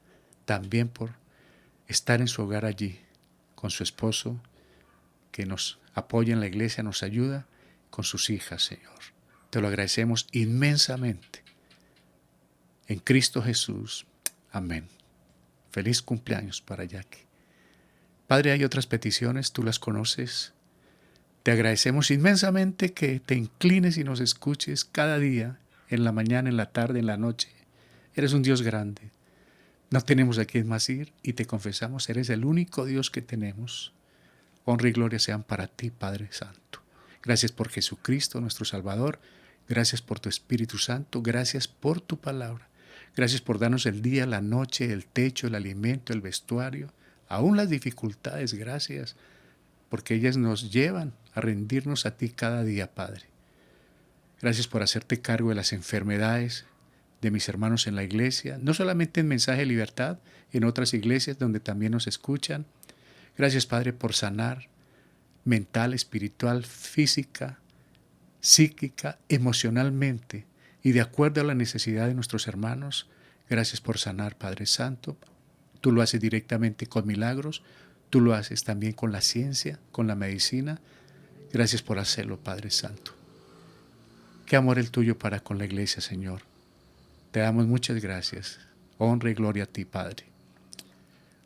También por estar en su hogar allí, con su esposo, que nos apoya en la iglesia, nos ayuda, con sus hijas, Señor. Te lo agradecemos inmensamente. En Cristo Jesús. Amén. Feliz cumpleaños para Jackie. Padre, hay otras peticiones, tú las conoces. Te agradecemos inmensamente que te inclines y nos escuches cada día, en la mañana, en la tarde, en la noche. Eres un Dios grande. No tenemos a quién más ir y te confesamos, eres el único Dios que tenemos. Honra y gloria sean para ti, Padre Santo. Gracias por Jesucristo, nuestro Salvador. Gracias por tu Espíritu Santo. Gracias por tu palabra. Gracias por darnos el día, la noche, el techo, el alimento, el vestuario, aún las dificultades. Gracias, porque ellas nos llevan a rendirnos a ti cada día, Padre. Gracias por hacerte cargo de las enfermedades de mis hermanos en la iglesia, no solamente en Mensaje de Libertad, en otras iglesias donde también nos escuchan. Gracias, Padre, por sanar mental, espiritual, física, psíquica, emocionalmente y de acuerdo a la necesidad de nuestros hermanos. Gracias por sanar, Padre Santo. Tú lo haces directamente con milagros, tú lo haces también con la ciencia, con la medicina. Gracias por hacerlo, Padre Santo. Qué amor el tuyo para con la iglesia, Señor. Te damos muchas gracias. Honra y gloria a ti, Padre.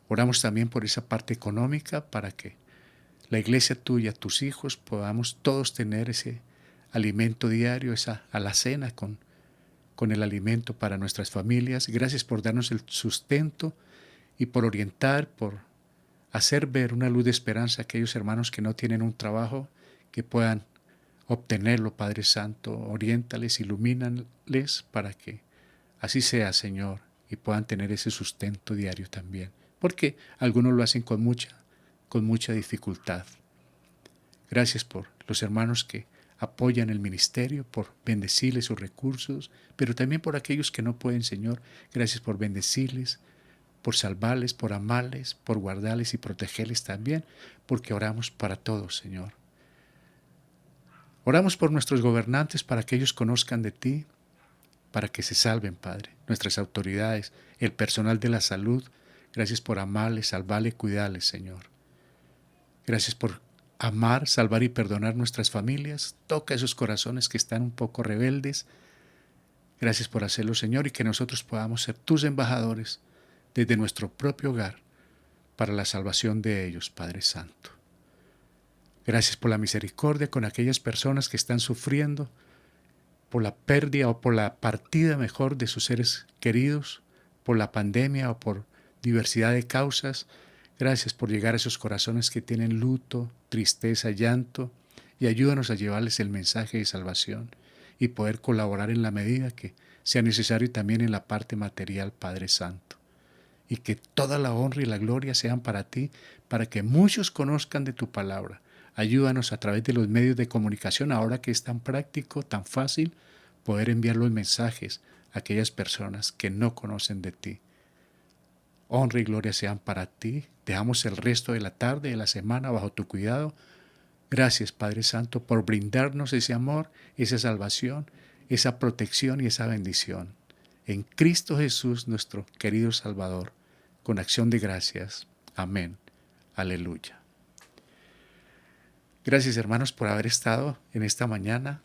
Oramos también por esa parte económica para que la iglesia tuya, tus hijos, podamos todos tener ese alimento diario, esa alacena con el alimento para nuestras familias. Gracias por darnos el sustento y por orientar, por hacer ver una luz de esperanza a aquellos hermanos que no tienen un trabajo, que puedan obtenerlo, Padre Santo. Oriéntales, ilumínales para que así sea, Señor, y puedan tener ese sustento diario también, porque algunos lo hacen con mucha dificultad. Gracias por los hermanos que apoyan el ministerio, por bendecirles sus recursos, pero también por aquellos que no pueden, Señor. Gracias por bendecirles, por salvarles, por amarles, por guardarles y protegerles también, porque oramos para todos, Señor. Oramos por nuestros gobernantes para que ellos conozcan de ti, para que se salven, Padre. Nuestras autoridades, el personal de la salud, gracias por amarles, salvarles, cuidarles, Señor. Gracias por amar, salvar y perdonar nuestras familias. Toca esos corazones que están un poco rebeldes. Gracias por hacerlo, Señor, y que nosotros podamos ser tus embajadores desde nuestro propio hogar para la salvación de ellos, Padre Santo. Gracias por la misericordia con aquellas personas que están sufriendo por la pérdida o por la partida mejor de sus seres queridos, por la pandemia o por diversidad de causas. Gracias por llegar a esos corazones que tienen luto, tristeza, llanto, y ayúdanos a llevarles el mensaje de salvación y poder colaborar en la medida que sea necesario y también en la parte material, Padre Santo. Y que toda la honra y la gloria sean para ti, para que muchos conozcan de tu palabra. Ayúdanos a través de los medios de comunicación, ahora que es tan práctico, tan fácil, poder enviar los mensajes a aquellas personas que no conocen de ti. Honra y gloria sean para ti. Dejamos el resto de la tarde, de la semana, bajo tu cuidado. Gracias, Padre Santo, por brindarnos ese amor, esa salvación, esa protección y esa bendición. En Cristo Jesús, nuestro querido Salvador, con acción de gracias. Amén. Aleluya. Gracias, hermanos, por haber estado en esta mañana.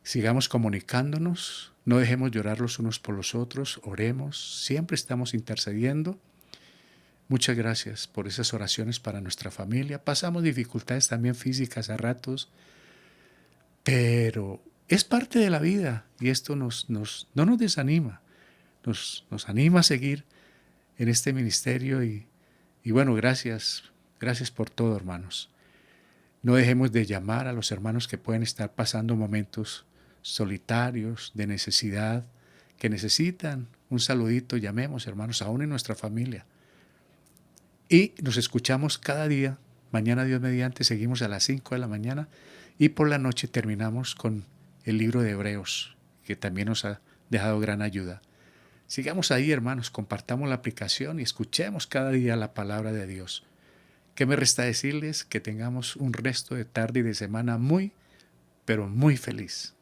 Sigamos comunicándonos, no dejemos llorar los unos por los otros, oremos, siempre estamos intercediendo. Muchas gracias por esas oraciones para nuestra familia. Pasamos dificultades también físicas a ratos, pero es parte de la vida y esto no nos desanima, nos anima a seguir en este ministerio y bueno, gracias por todo, hermanos. No dejemos de llamar a los hermanos que pueden estar pasando momentos solitarios, de necesidad, que necesitan un saludito, llamemos, hermanos, aún en nuestra familia. Y nos escuchamos cada día. Mañana, Dios mediante, seguimos a las 5 de la mañana y por la noche terminamos con el libro de Hebreos, que también nos ha dejado gran ayuda. Sigamos ahí, hermanos, compartamos la aplicación y escuchemos cada día la palabra de Dios. ¿Qué me resta decirles? Que tengamos un resto de tarde y de semana muy, pero muy feliz.